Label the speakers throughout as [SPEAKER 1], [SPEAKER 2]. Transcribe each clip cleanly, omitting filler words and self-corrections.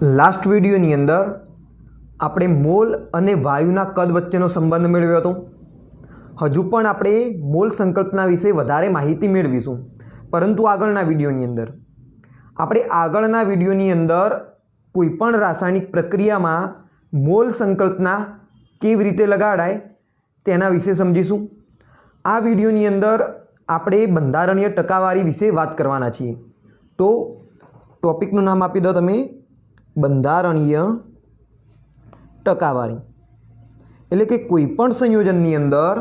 [SPEAKER 1] Last विडियोनी अंदर આપણે mall અને વાયુના કદ વચ્ચેનો સંબંધ મેળવ્યો હતો। હજુ પણ આપણે મોલ સંકલ્પના વિશે વધારે માહિતી મેળવીશું, પરંતુ આગળના વિડિયોની અંદર કોઈપણ રાસાયણિક પ્રક્રિયામાં મોલ સંકલ્પના કેવી રીતે લગાડાય તેના વિશે સમજીશું। આ વિડિયોની અંદર આપણે બંધારણીય ટકાવારી વિશે વાત કરવાના છીએ। તો ટોપિકનું નામ આપી દો તમે, બંધારણીય टकावारी। એટલે કે કોઈપણ સંયોજનની અંદર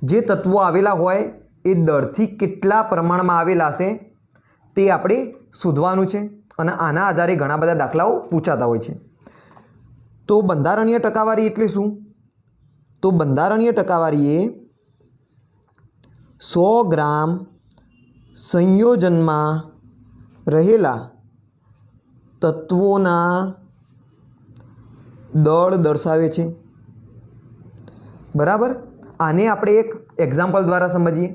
[SPEAKER 1] જે તત્વો આવેલા હોય એ દરથી કેટલા પ્રમાણમાં આવેલા હશે તે આપણે શોધવાનું છે અને આના આધારે ઘણા બધા દાખલાઓ પૂછાતા હોય છે। તો બંધારણીય ટકાવારી એટલે શું? તો બંધારણીય ટકાવારી એ 100 ગ્રામ સંયોજનમાં રહેલા તત્વોના दड़ दर्शावे छे। बराबर। आने आपणे एक एक्जाम्पल द्वारा समझीए।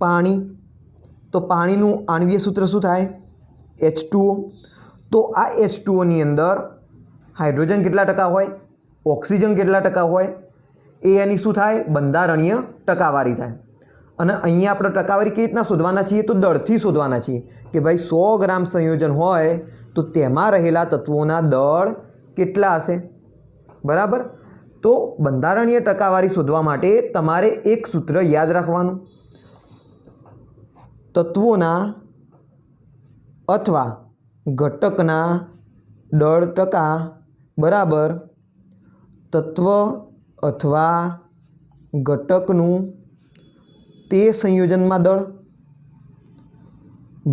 [SPEAKER 1] पाणी, तो पाणीनुं आणवीय सूत्र शुं थाय? H2O। तो आ H2O नी अंदर हाइड्रोजन केटला टका होय, ऑक्सीजन केटला टका होय, ए एनी शुं थाय? बंधारणीय टकावारी थाय। अने अहींया आपणे टकावारी केवी रीतना शोधवाना छीए? तो दळथी शोधवाना छीए कि भाई 100 ग्राम संयोजन होय तो तेमां रहेला तत्वोना दळ केटला हशे। बराबर। तो बंधारणीय टकावारी शोधवा माटे तमारे एक सूत्र याद राखवानुं, तत्वोना अथवा घटकना दळ टका बराबर तत्व अथवा घटकनुं ते संयोजनमां दळ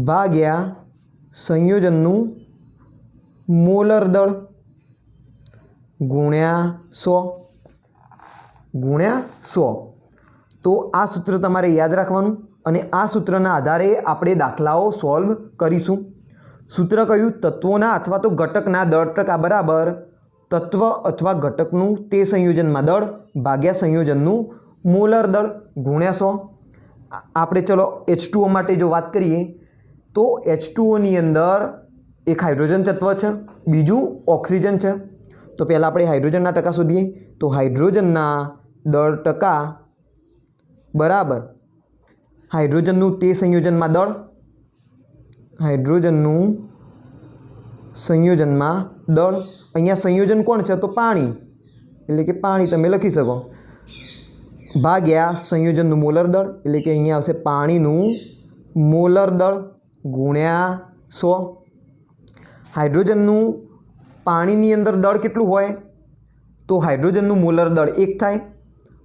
[SPEAKER 1] भाग्या संयोजननुं मोलर दळ गुण्या 100। तो आ सूत्र तमारे याद राखवानुं अने आ सूत्रना आधारे आपणे दाखलाओ सॉल्व करीशुं। सूत्र कयुं? तत्वोना अथवा तो घटकना दळ टका बराबर तत्व अथवा घटकनुं ते संयोजनमां दळ भाग्या संयोजननुं मोलर दळ गुण्या 100। आपणे चलो H2O माटे जो बात करिए तो H2O नी अंदर एक हाइड्रोजन तत्व है, बीजू ऑक्सीजन है। तो पहला अपने हाइड्रोजन टका शोधीए। तो हाइड्रोजन दळ टका बराबर हाइड्रोजन ते संयोजन में दळ, हाइड्रोजन संयोजन में दळ। अहींया संयोजन कोण है? तो पाणी, एटले के पाणी तमे लखी सको भाग्या संयोजन मोलर दळ, एटले के अहींया आवशे पाणीनुं मोलर दळ गुण्या 100। हाइड्रोजननुं पाणीनी अंदर दळ केटलुं होय? तो हाइड्रोजननुं मोलर दळ 1 थाय।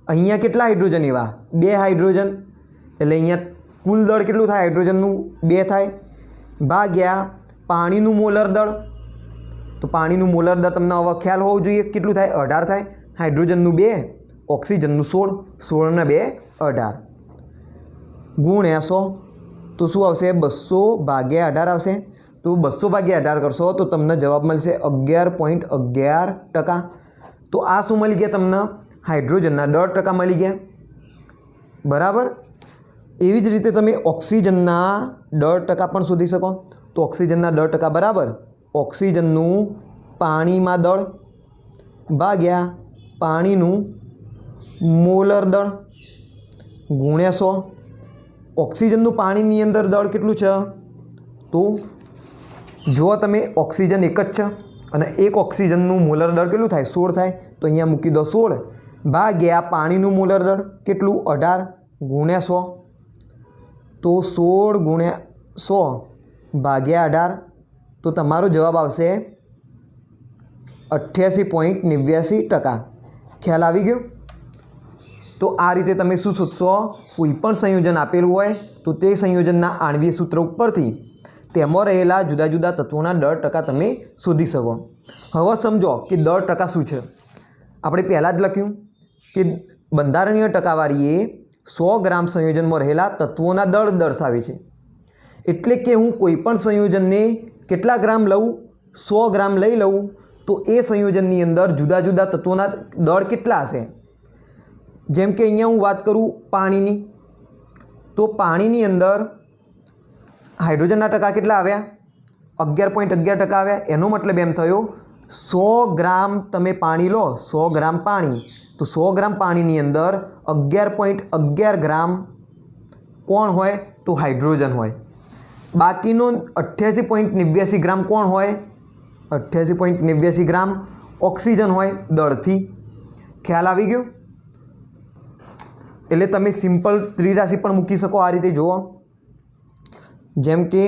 [SPEAKER 1] अहींया केटला हाइड्रोजन एवा? 2 हाइड्रोजन, एटले अहींया कुल दळ केटलुं थाय? हाइड्रोजननुं 2 थाय भाग्या पाणीनुं मोलर दळ। तो पाणीनुं मोलर दळ तमने हवे ख्याल होवो जोईए केटलुं थाय? 18 थाय। हाइड्रोजननुं 2, ऑक्सीजननुं 16, 16 ने 2 18 गुण्या 100। तो शुं आवशे? 200 भाग्या 18 आवशे। तो 200 भाग्या 18 करशो तो तमने जवाब मळशे 11.11%। तो आ शुं मळी गया? तमने हाइड्रोजनना दळ टका मळी गया। बराबर। एवी ज रीते तमे ऑक्सीजनना दळ टका पण शोधी शको। तो ऑक्सीजनना दळ टका बराबर ऑक्सीजननुं पाणीमां दळ भाग्या पाणीनुं मोलर दळ गुण्या 100। ऑक्सीजननुं पाणीनी अंदर दळ केटलुं छे? तो जो तमे ऑक्सीजन एक ज छे अने एक ऑक्सीजननुं मोलर दळ केटलुं थाय? 16 थाय। तो अहींया मूकी दो 16 भाग्या पाणीनुं मोलर दळ केटलुं? 18 गुण्या 100। तो 16 गुण्या 100 भाग्या 18 तो तमारो जवाब आवशे 88.89%। ख्याल आवी गयो? तो आ रीते तमे शुं शोधशो? कोईपण संयोजन आपेलुं होय तो ते संयोजनना आणवीय सूत्र उपरथी तेमां रहेला जुदा जुदा तत्वोना दळ टका तमे शोधी शको। हवे समजो कि दळ टका शुं छे। आपणे पहेला ज लख्युं कि बंधारणीय टकावारी ए 100 ग्राम संयोजन में रहेला तत्वोना दळ दर्शावे छे। एटले के हूँ कोईपण संयोजनने केटला ग्राम लऊँ? 100 ग्राम लई लऊँ तो ए संयोजननी अंदर जुदा जुदा तत्वोना दळ केटला हशे? जेम के अहींया हूँ बात करूँ पाणीनी, तो पाणीनी अंदर हाइड्रोजन टका केटला आव्या 11.11% આવ્યા। એનો મતલબ એમ થયો 100 ગ્રામ તમે પાણી લો, 100 ગ્રામ પાણી, તો 100 ગ્રામ પાણીની અંદર 11.11 ગ્રામ કોણ હોય? તો હાઇડ્રોજન હોય। બાકીનો 88.89 ગ્રામ કોણ હોય? 88.89 ગ્રામ ઓક્સિજન હોય દળથી। ખ્યાલ આવી ગયો? એટલે તમે સિમ્પલ ત્રિરાશિ પણ મૂકી શકો આ રીતે। જુઓ, જેમ કે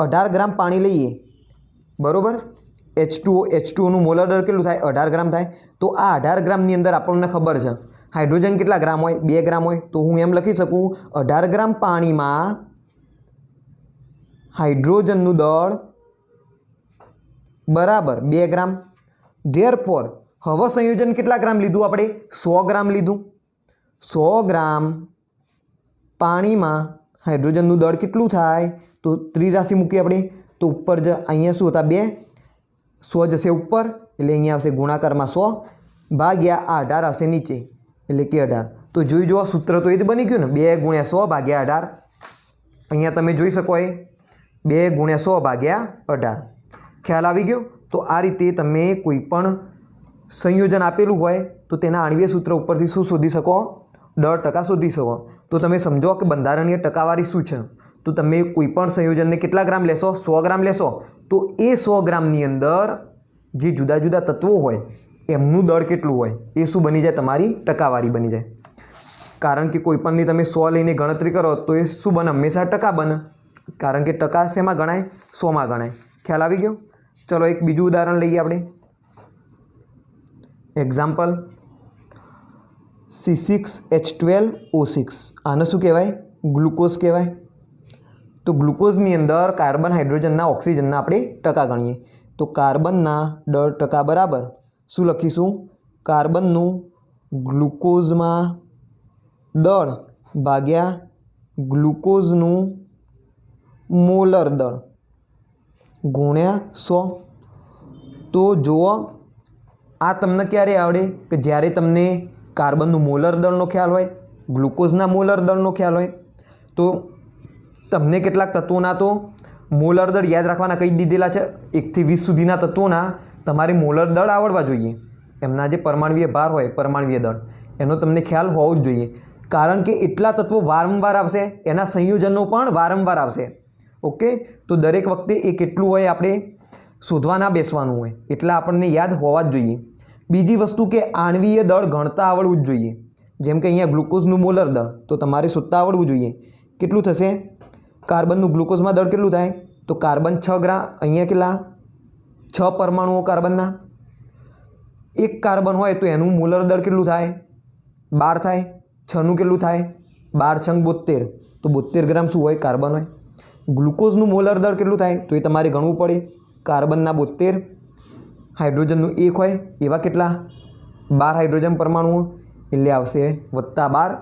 [SPEAKER 1] 18 ગ્રામ પાણી લઈએ, બરાબર, H2O નું મોલર દર કેટલું થાય? 18 ગ્રામ થાય। તો આ 18 ગ્રામની અંદર આપણને ખબર છે હાઇડ્રોજન કેટલા ગ્રામ હોય? 2 ગ્રામ હોય। તો હું એમ લખી શકું 18 ગ્રામ પાણીમાં હાઇડ્રોજનનું દળ બરાબર 2 ગ્રામ। ધેરફોર હવે સંયોજન કેટલા ગ્રામ લીધું આપણે? 100 ગ્રામ લીધું। 100 ગ્રામ પાણીમાં હાઇડ્રોજનનું દળ કેટલું થાય? તો ત્રિરાશિ મૂકીએ આપણે, તો ઉપર અહીંયા શું હતા? 2, 100 જશે ઉપર, એટલે અહીંયા આવશે ગુણાકારમાં 100 ભાગ્યા 18 આવશે નીચે, એટલે કે 18। તો જોઈ જુઓ, સૂત્ર તો એ જ બની ગયું ને, 2 × 100 ભાગ્યા 18। અહીંયા તમે જોઈ શકો એ 2 × 100 ભાગ્યા 18। ખ્યાલ આવી ગયો? તો આ રીતે તમે કોઈ પણ સંયોજન આપેલું હોય તો તેના આણ્વીય સૂત્ર ઉપરથી શું શોધી શકો? દળ ટકા શોધી શકો। તો તમે સમજો કે બંધારણીય ટકાવારી શું છે। તો તમે કોઈ પણ સંયોજનને કેટલા ગ્રામ લેશો? 100 ગ્રામ લેશો, તો એ 100 ગ્રામની અંદર જે જુદા જુદા તત્વો હોય એમનું દળ કેટલું હોય એ શું બની જાય? તમારી ટકાવારી બની જાય। કારણ કે કોઈ પણની તમે 100 લઈને ગણતરી કરો તો એ શું બને? હંમેશા ટકા બને, કારણ કે ટકા શેમાં ગણાય? 100માં ગણાય। ખ્યાલ આવી ગયો? ચલો એક બીજું ઉદાહરણ લઈએ આપણે। એક્ઝામ્પલ C6H12O6, આને શું કહેવાય? ગ્લુકોઝ કહેવાય। તો ગ્લુકોઝની અંદર કાર્બન, હાઇડ્રોજનના, ઓક્સિજનના આપણે ટકા ગણીએ, તો કાર્બનના દળ ટકા બરાબર શું લખીશું? કાર્બનનું ગ્લુકોઝમાં દળ ભાગ્યા ગ્લુકોઝનું મોલર દળ ગુણ્યા 100। તો જુઓ, આ તમને ક્યારે આવડે? કે જ્યારે તમને કાર્બનનું મોલર દળનો ખ્યાલ હોય, ગ્લુકોઝના મોલર દળનો ખ્યાલ હોય। તો તમને કેટલાક તત્વોના તો મોલર દળ યાદ રાખવાના કહી દીધેલા છે। 1 થી 20 સુધીના તત્વોના તમારે મોલર દળ આવડવા જોઈએ। એમના જે પરમાણ્વીય ભાર હોય, પરમાણ્વીય દળ, એનો તમને ખ્યાલ હોવો જ જોઈએ। કારણ કે એટલા તત્વો વારંવાર આવશે, એના સંયોજનો પણ વારંવાર આવશે। ઓકે, તો દરેક વખતે એ કેટલું હોય આપણે શોધવા ના બેસવાનું હોય, એટલા આપણને યાદ હોવા જ જોઈએ। બીજી વસ્તુ કે આણ્વીય દળ ગણતા આવડવું જ જોઈએ। જેમ કે અહીંયા ગ્લુકોઝનું મોલર દળ તો તમારે શોધતા આવડવું જોઈએ। કેટલું થશે? કાર્બનનું ગ્લુકોઝમાં દળ કેટલું થાય? તો કાર્બન 6 ગ્રામ, અહીંયા કેટલા? 6 પરમાણુઓ કાર્બનના। 1 કાર્બન હોય તો એનું મોલર દળ કેટલું થાય? 12 થાય। 6નું કેટલું થાય? 12 × 72, તો 72 ગ્રામ શું હોય? કાર્બન હોય। ગ્લુકોઝનું મોલર દળ કેટલું થાય? તો એ તમારે ગણવું પડે। કાર્બનના 72, હાઇડ્રોજનનું 1 હોય એવા કેટલા? 12 હાઇડ્રોજન પરમાણુઓ, એટલે આવશે +12।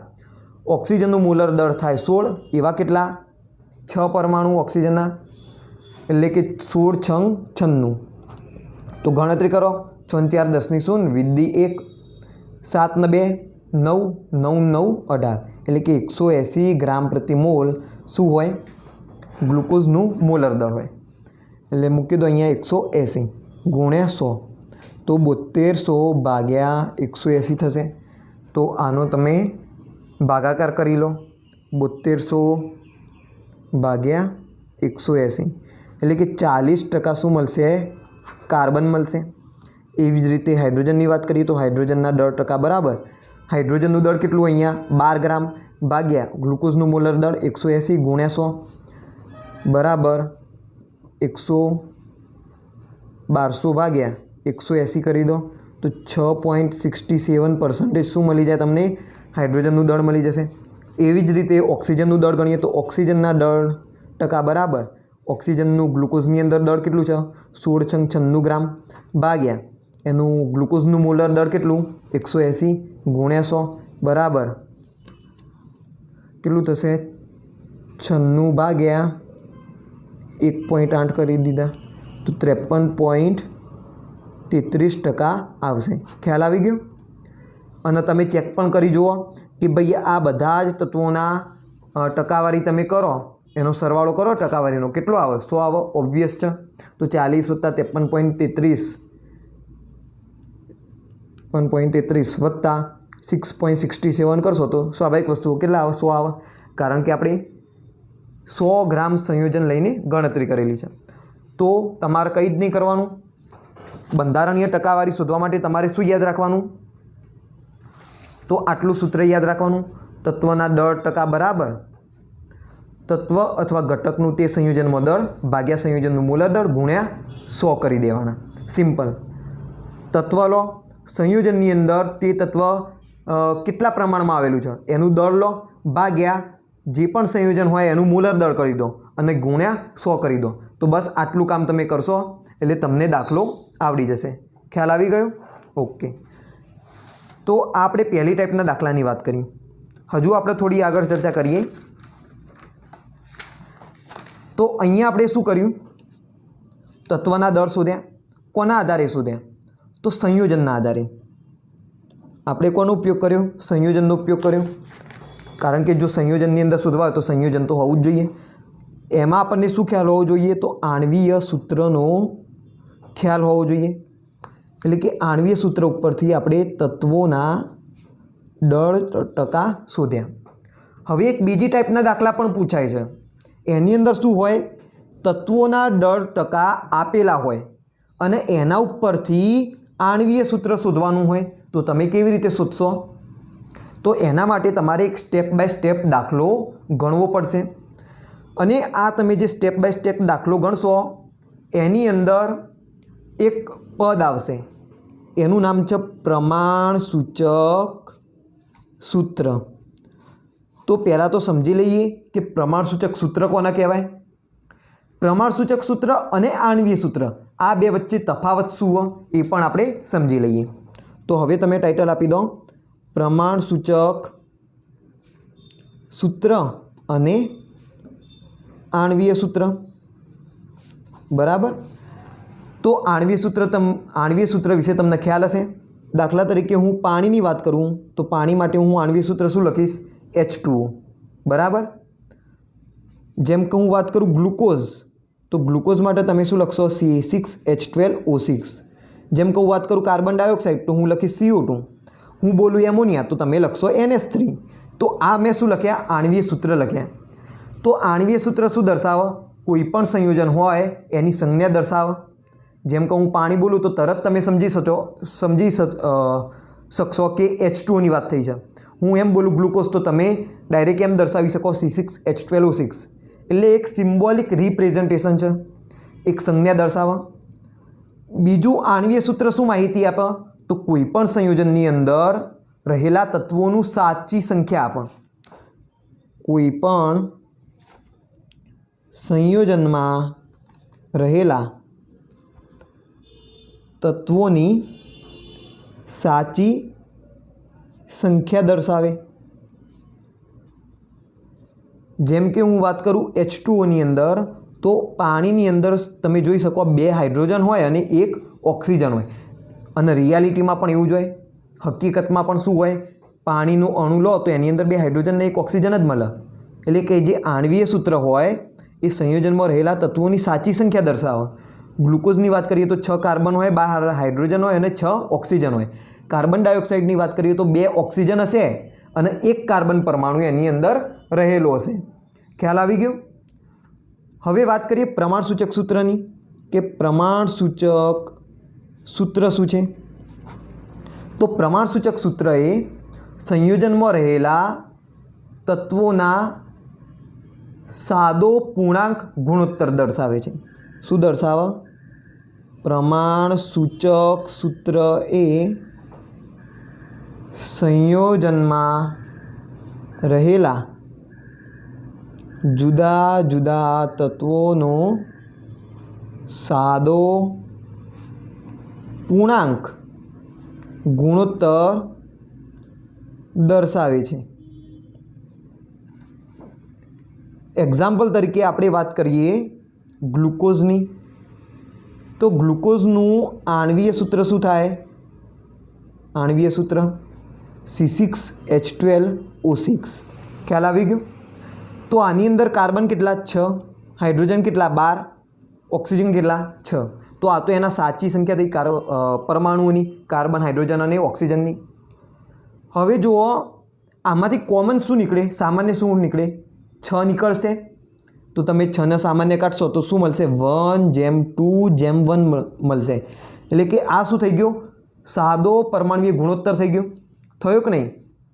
[SPEAKER 1] ઓક્સિજનનું મોલર દળ થાય 16, એવા કેટલા? 6 પરમાણુ ઓક્સિજનના, એટલે કે 16 × 96। તો ગણતરી કરો, 6 × 4 = 10 ની 0, વિદ્દી 1, 7 × 2 = 9, 9 × 9 = 18, એટલે કે 180 ગ્રામ પ્રતિ મોલ શું હોય? ગ્લુકોઝનું મોલર દળ હોય। એટલે મૂકી દો અહીંયા 180 ગુણ્યા 100, તો 7200 ભાગ્યા 180 થશે। તો આનો તમે ભાગાકાર કરી લો, 7200 ભાગ્યા 180, એટલે કે 40% શું મળશે? કાર્બન મળશે। એવી જ રીતે હાઇડ્રોજનની વાત કરીએ તો હાઇડ્રોજનના દળ ટકા બરાબર હાઇડ્રોજનનું દળ કેટલું? અહીંયા 12 ગ્રામ ભાગ્યા ગ્લુકોઝનું મોલર દળ 180 ગુણ્યા 100 બરાબર 1200 ભાગ્યા 180 કરી દો, તો 6.67% શું મળી જાય તમને? હાઇડ્રોજનનું દળ મળી જશે। એવી જ રીતે ઓક્સિજનનું દળ ગણીએ તો ઓક્સિજનના દળ ટકા બરાબર ઓક્સિજનનું ગ્લુકોઝની અંદર દળ કેટલું છે? 16 × 96 ગ્રામ ભાગ્યા એનું ગ્લુકોઝનું મોલર દળ કેટલું? 180 ગુણ્યા 100 બરાબર કેટલું થશે? 96 ભાગ્યા 1.8 કરી દીધા, તો 53.33% આવશે। ખ્યાલ આવી ગયો? અને તમે ચેક પણ કરી જુઓ કે ભાઈ આ બધા જ તત્વોના ટકાવારી તમે કરો એનો સરવાળો કરો ટકાવારીનો, કેટલો આવે? 100 આવે, ઓબ્વિયસ છે. તો 40 + 53.33 વત્તા 6.67 કરશો તો સ્વાભાવિક વસ્તુ કેટલા આવે? 100 આવે, કારણ કે આપણે 100 ગ્રામ સંયોજન લઈને ગણતરી કરેલી છે. તો તમારે કંઈ જ નહીં કરવાનું. બંધારણીય ટકાવારી શોધવા માટે તમારે શું યાદ રાખવાનું? તો આટલું સૂત્ર યાદ રાખવાનું. તત્વના દળ ટકા બરાબર તત્વ અથવા ઘટકનું તે સંયોજનમાં દળ ભાગ્યા સંયોજનનું મૂલર દળ ગુણ્યા 100 કરી દેવાના. સિમ્પલ. તત્વ લો, સંયોજનની અંદર તે તત્વ કેટલા પ્રમાણમાં આવેલું છે એનું દળ લો, ભાગ્યા જે પણ સંયોજન હોય એનું મૂલર દળ કરી દો અને ગુણ્યા 100 કરી દો. તો બસ આટલું કામ તમે કરશો એટલે તમને દાખલો આવડી જશે. ખ્યાલ આવી ગયો? ઓકે. તો આપણે પહેલી ટાઈપના દાખલાની વાત કરી. હજુ આપણે થોડી આગળ ચર્ચા કરીએ. તો અહીંયા આપણે શું કર્યું? તત્વના દળ શોધ્યા. કોના આધારે શોધ્યા? તો સંયોજનના આધારે. આપણે કોનો ઉપયોગ કર્યો? સંયોજનનો ઉપયોગ કર્યો. કારણ કે જો સંયોજનની અંદર શોધવા હોય તો સંયોજન તો હોવું જ જોઈએ. એમાં આપણને શું ખ્યાલ હોવો જોઈએ? તો આણ્વીય સૂત્રનો ખ્યાલ હોવો જોઈએ. એટલે કે આણ્વીય સૂત્ર ઉપરથી આપણે તત્વોના દળ ટકા શોધ્યા. હવે એક બીજી ટાઈપના દાખલા પણ પૂછાય છે. એની અંદર શું હોય? તત્વોના દળ ટકા આપેલા હોય અને એના ઉપરથી આણ્વીય સૂત્ર શોધવાનું હોય. તો તમે કેવી રીતે શોધશો? તો એના માટે તમારે એક સ્ટેપ બાય સ્ટેપ દાખલો ગણવો પડશે. અને આ તમે જે સ્ટેપ બાય સ્ટેપ દાખલો ગણશો એની અંદર એક પદ આવશે. એનું નામ છે પ્રમાણસૂચક સૂત્ર. તો પહેલાં તો સમજી લઈએ કે પ્રમાણસૂચક સૂત્ર કોને કહેવાય. પ્રમાણસૂચક સૂત્ર અને આણ્વીય સૂત્ર આ બે વચ્ચે તફાવત શું હોય એ પણ આપણે સમજી લઈએ. તો હવે તમે ટાઇટલ આપી દો પ્રમાણસૂચક સૂત્ર અને આણ્વીય સૂત્ર. બરાબર. તો આણ્વીય સૂત્ર વિશે તમને ખ્યાલ હશે. દાખલા તરીકે હું પાણીની વાત કરું તો પાણી માટે હું આણ્વીય સૂત્ર શું લખીશ? H2O. બરાબર. જેમ કે હું વાત કરું ગ્લુકોઝ તો ગ્લુકોઝ માટે તમે શું લખશો? CH6H12O6. જેમ કે હું વાત કરું કાર્બન ડાયોક્સાઇડ તો હું લખીશ CO2. હું બોલું એમોનિયા તો તમે લખશો NH3. તો આ મેં શું લખ્યા? આણ્વીય સૂત્ર લખ્યા. તો આણ્વીય સૂત્ર શું દર્શાવે? કોઈ પણ સંયોજન હોય એની સંજ્ઞા દર્શાવે. જેમ કે હું પાણી બોલું તો તરત તમે સમજી શકશો કે H2O ની વાત થઈ છે. હું એમ બોલું ગ્લુકોઝ તો તમે ડાયરેક્ટ એમ દર્શાવી શકો C6H12O6. એટલે એક સિમ્બોલિક રિપ્રેઝન્ટેશન છે, એક સંજ્ઞા દર્શાવે. બીજું આણ્વીય સૂત્ર શું માહિતી આપે? તો કોઈ પણ સંયોજનની અંદર રહેલા તત્વોનું સાચી સંખ્યા આપે. કોઈ પણ સંયોજનમાં રહેલા તત્વોની સાચી સંખ્યા દર્શાવે. જેમ કે હું વાત કરું H2Oની અંદર તો પાણીની અંદર તમે જોઈ શકો 2 હાઇડ્રોજન હોય અને 1 ઓક્સિજન હોય. અને રિયાલિટીમાં પણ એવું જ હોય. હકીકતમાં પણ શું હોય? પાણીનું અણુ લો તો એની અંદર 2 હાઇડ્રોજન અને 1 ઓક્સિજન જ મળે. એટલે કે જે આણ્વીય સૂત્ર હોય એ સંયોજનમાં રહેલા તત્વોની સાચી સંખ્યા દર્શાવે. ગ્લુકોઝની વાત કરીએ તો 6 કાર્બન હોય, 12 હાઇડ્રોજન હોય અને 6 ઓક્સિજન હોય. કાર્બન ડાયોક્સાઇડની વાત કરીએ તો 2 ઓક્સિજન હશે અને 1 કાર્બન પરમાણુ એની અંદર રહેલો હશે. ખ્યાલ આવી ગયો? હવે વાત કરીએ પ્રમાણસૂચક સૂત્રની કે પ્રમાણસૂચક સૂત્ર શું છે? તો પ્રમાણસૂચક સૂત્ર એ સંયોજનમાં રહેલા તત્વોના સાદો પૂર્ણાંક ગુણોત્તર દર્શાવે છે. શું દર્શાવે? પ્રમાણસૂચક સૂત્ર એ સંયોજનમાં રહેલા જુદા જુદા તત્વોનો સાદો પૂર્ણાંક ગુણોત્તર દર્શાવે છે. એક્ઝામ્પલ તરીકે આપણે વાત કરીએ ગ્લુકોઝની તો ગ્લુકોઝનું આણ્વીય સૂત્ર શું થાય? આણ્વીય સૂત્ર C6H12O6. ખ્યાલ આવી ગયો? तो आनी अंदर कार्बन केटला 6, हाइड्रोजन केटला 12, ऑक्सीजन केटला 6। तो आ तो एना साची संख्या थी परमाणुओनी, कार्बन, हाइड्रोजन और ऑक्सीजन। हवे जुओ आमांथी कॉमन शुं निकळे, सामान्य शुं निकळे? 6 निकळशे। तो तमे 6 ने सामान्य काढशो तो शुं मळशे? 1:2:1 मळशे। एटले के आ शुं थई गयो? सादो परमाणुीय गुणोत्तर थई गयो। थयो के नहीं?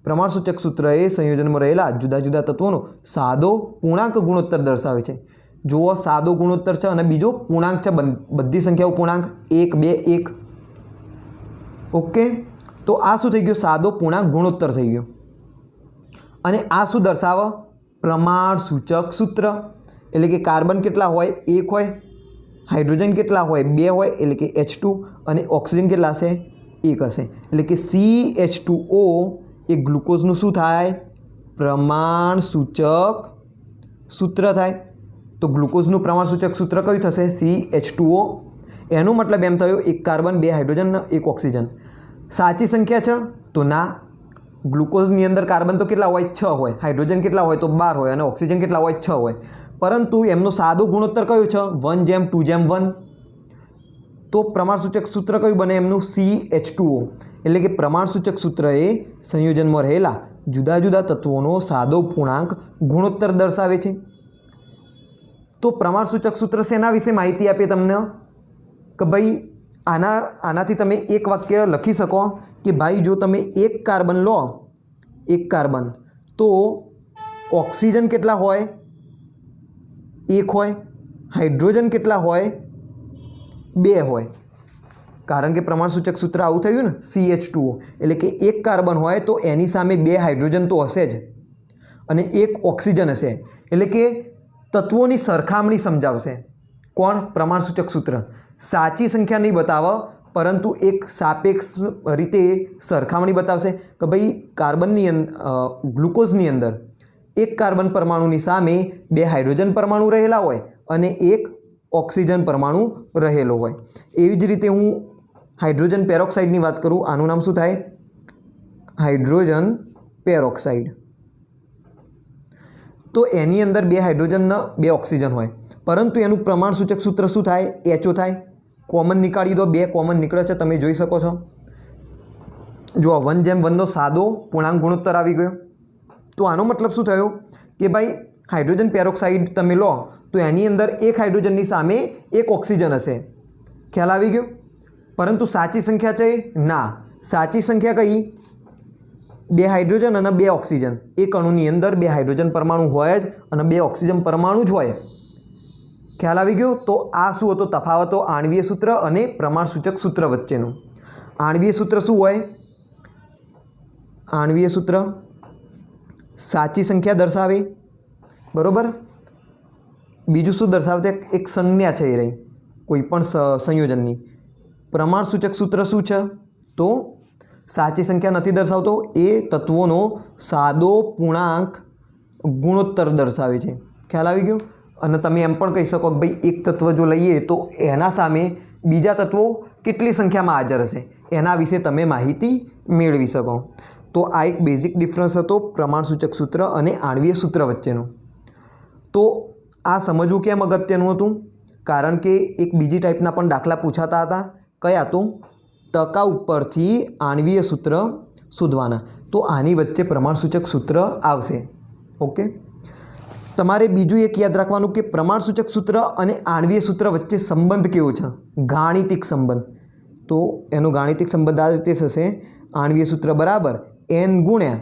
[SPEAKER 1] प्रमाणसूचक सूत्र ए संयोजनमां रहेला जुदा जुदा तत्वोनो सादो पूर्णांक गुणोत्तर दर्शावे छे। जुओ सादो गुणोत्तर छे अने बीजो पूर्णांक छे, बधी संख्याओ पूर्णांक 1, 2, 1। ओके, तो आ शुं थई गयो? सादो पूर्णांक गुणोत्तर थई गयो। अने आ शुं दर्शावे? प्रमाणसूचक सूत्र। एटले के कार्बन केटला होय? 1 होय, हाइड्रोजन केटला होय? 2 होय, एटले के H2, अने ऑक्सीजन केटला हशे? 1 हशे। एटले के CH2O ए ग्लूकोजनुं शुं थाय? प्रमाणसूचक सूत्र थाय। तो ग्लूकोजनुं प्रमाणसूचक सूत्र कयुं थशे? CH2O। एनो मतलब एम थयो 1 कार्बन, 2 हाइड्रोजन, 1 ऑक्सीजन। साची संख्या छे? तो ना। ग्लूकोजनी अंदर कार्बन तो केटला होय? 6 होय, हाइड्रोजन केटला होय? तो 12 होय, अने ऑक्सीजन केटला होय? 6 होय। परंतु एमनो सादो गुणोत्तर कयो छे? 1:2:1। तो प्रमाणसूचक सूत्र कयुं बने एमनुं? CH2O। एटले के प्रमाणसूचक सूत्र ए संयोजनमां रहेला जुदा जुदा तत्वोनो सादो पूर्णांक गुणोत्तर दर्शावे छे। तो प्रमाणसूचक सूत्र सेना विषे माहिती आपे तमने कि भाई आनाथी तमे एक वाक्य लखी सको कि भाई जो तमे 1 कार्बन लो, 1 कार्बन, तो ऑक्सीजन केटला होय? 1 होय, हाइड्रोजन केटला होय? 2 होय। कारण के प्रमाणसूचक सूत्र आવું થયું ને, CH2O। એટલે કે 1 કાર્બન હોય તો એની સામે 2 હાઇડ્રોજન તો હશે જ અને 1 ઓક્સિજન હશે। એટલે કે તત્વોની સરખામણી સમજાવશે। કોણ? પ્રમાણसूचक सूत्र। સાચી સંખ્યા નહીં બતાવે પરંતુ એક સાપેક્ષ રીતે સરખામણી બતાવશે કે ભાઈ કાર્બનની ગ્લુકોઝની અંદર 1 કાર્બન પરમાણુની સામે 2 હાઇડ્રોજન પરમાણુ રહેલા હોય અને 1 ऑक्सीजन परमाणु रहेलो होय। एवी ज रीते हूँ हाइड्रोजन पेरोक्साइडनी बात करूँ, आनु नाम शुं थाय? Hydrogen peroxide. तो एनी अंदर 2 हाइड्रोजन ने 2 ऑक्सीजन होय, परंतु एनु प्रमाणसूचक सूत्र शुं थाय? HO थाय। कॉमन निकाळी दो, 2 कॉमन निकळे छे, तमे जोई शको छो। जो 1:1 नो सादो पूर्णांक गुणोत्तर आवी गयो। तो आनो मतलब शुं थयो कि भाई हाइड्रोजन पेरोक्साइड तमे लो तो एनी अंदर 1 हाइड्रोजननी सामे 1 ऑक्सीजन हशे। ख्याल आवी गयो? परंतु साची संख्या छे? ना। साची संख्या कई? 2 हाइड्रोजन और 2 ऑक्सीजन। एक अणुनी अंदर 2 हाइड्रोजन परमाणु होय ज अने 2 ऑक्सीजन परमाणु ज होय। ख्याल आवी गयो? तो आ शुं हतो तफावतो? आणवीय सूत्र अने प्रमाणसूचक सूत्र वच्चेनुं। आणवीय सूत्र शुं होय? आणवीय सूत्र साची संख्या दर्शावे, बरोबर। बीजू शुं दर्शावे? एक संज्ञा छे रही कोईपण संयोजननी। प्रमाणसूचक सूत्र शुं छे? तो साची संख्या नहीं दर्शावतो, ए तत्वोनो सादो पूर्णांक गुणोत्तर दर्शावे छे। ख्याल आवी गयो? अने तमे एम पण कही शको कि भाई एक तत्व जो लईए तो एना सामे बीजा तत्वो केटली संख्यामां हाजर हशे, एना विषे तमे माहिती मेळवी शको। तो आ एक बेजिक डिफरन्स हतो प्रमाणसूचक सूत्र अने आणवीय सूत्र वच्चेनो। तो आ समझવું કેમ અગત્યનું હતું? કારણ કે એક બીજી ટાઈપના પણ દાખલા પૂછાતા હતા। કયા? તો ટકા ઉપરથી આણવીય સૂત્ર શોધવાના। તો આની વચ્ચે પ્રમાણસૂચક સૂત્ર આવશે। ઓકે, તમારે બીજું એક યાદ રાખવાનું કે પ્રમાણસૂચક સૂત્ર અને આણવીય સૂત્ર વચ્ચે સંબંધ કેવો છે? ગાણિતિક સંબંધ। તો એનો ગાણિતિક સંબંધ આ રીતે થશે, આણવીય સૂત્ર બરાબર n ગુણ્યા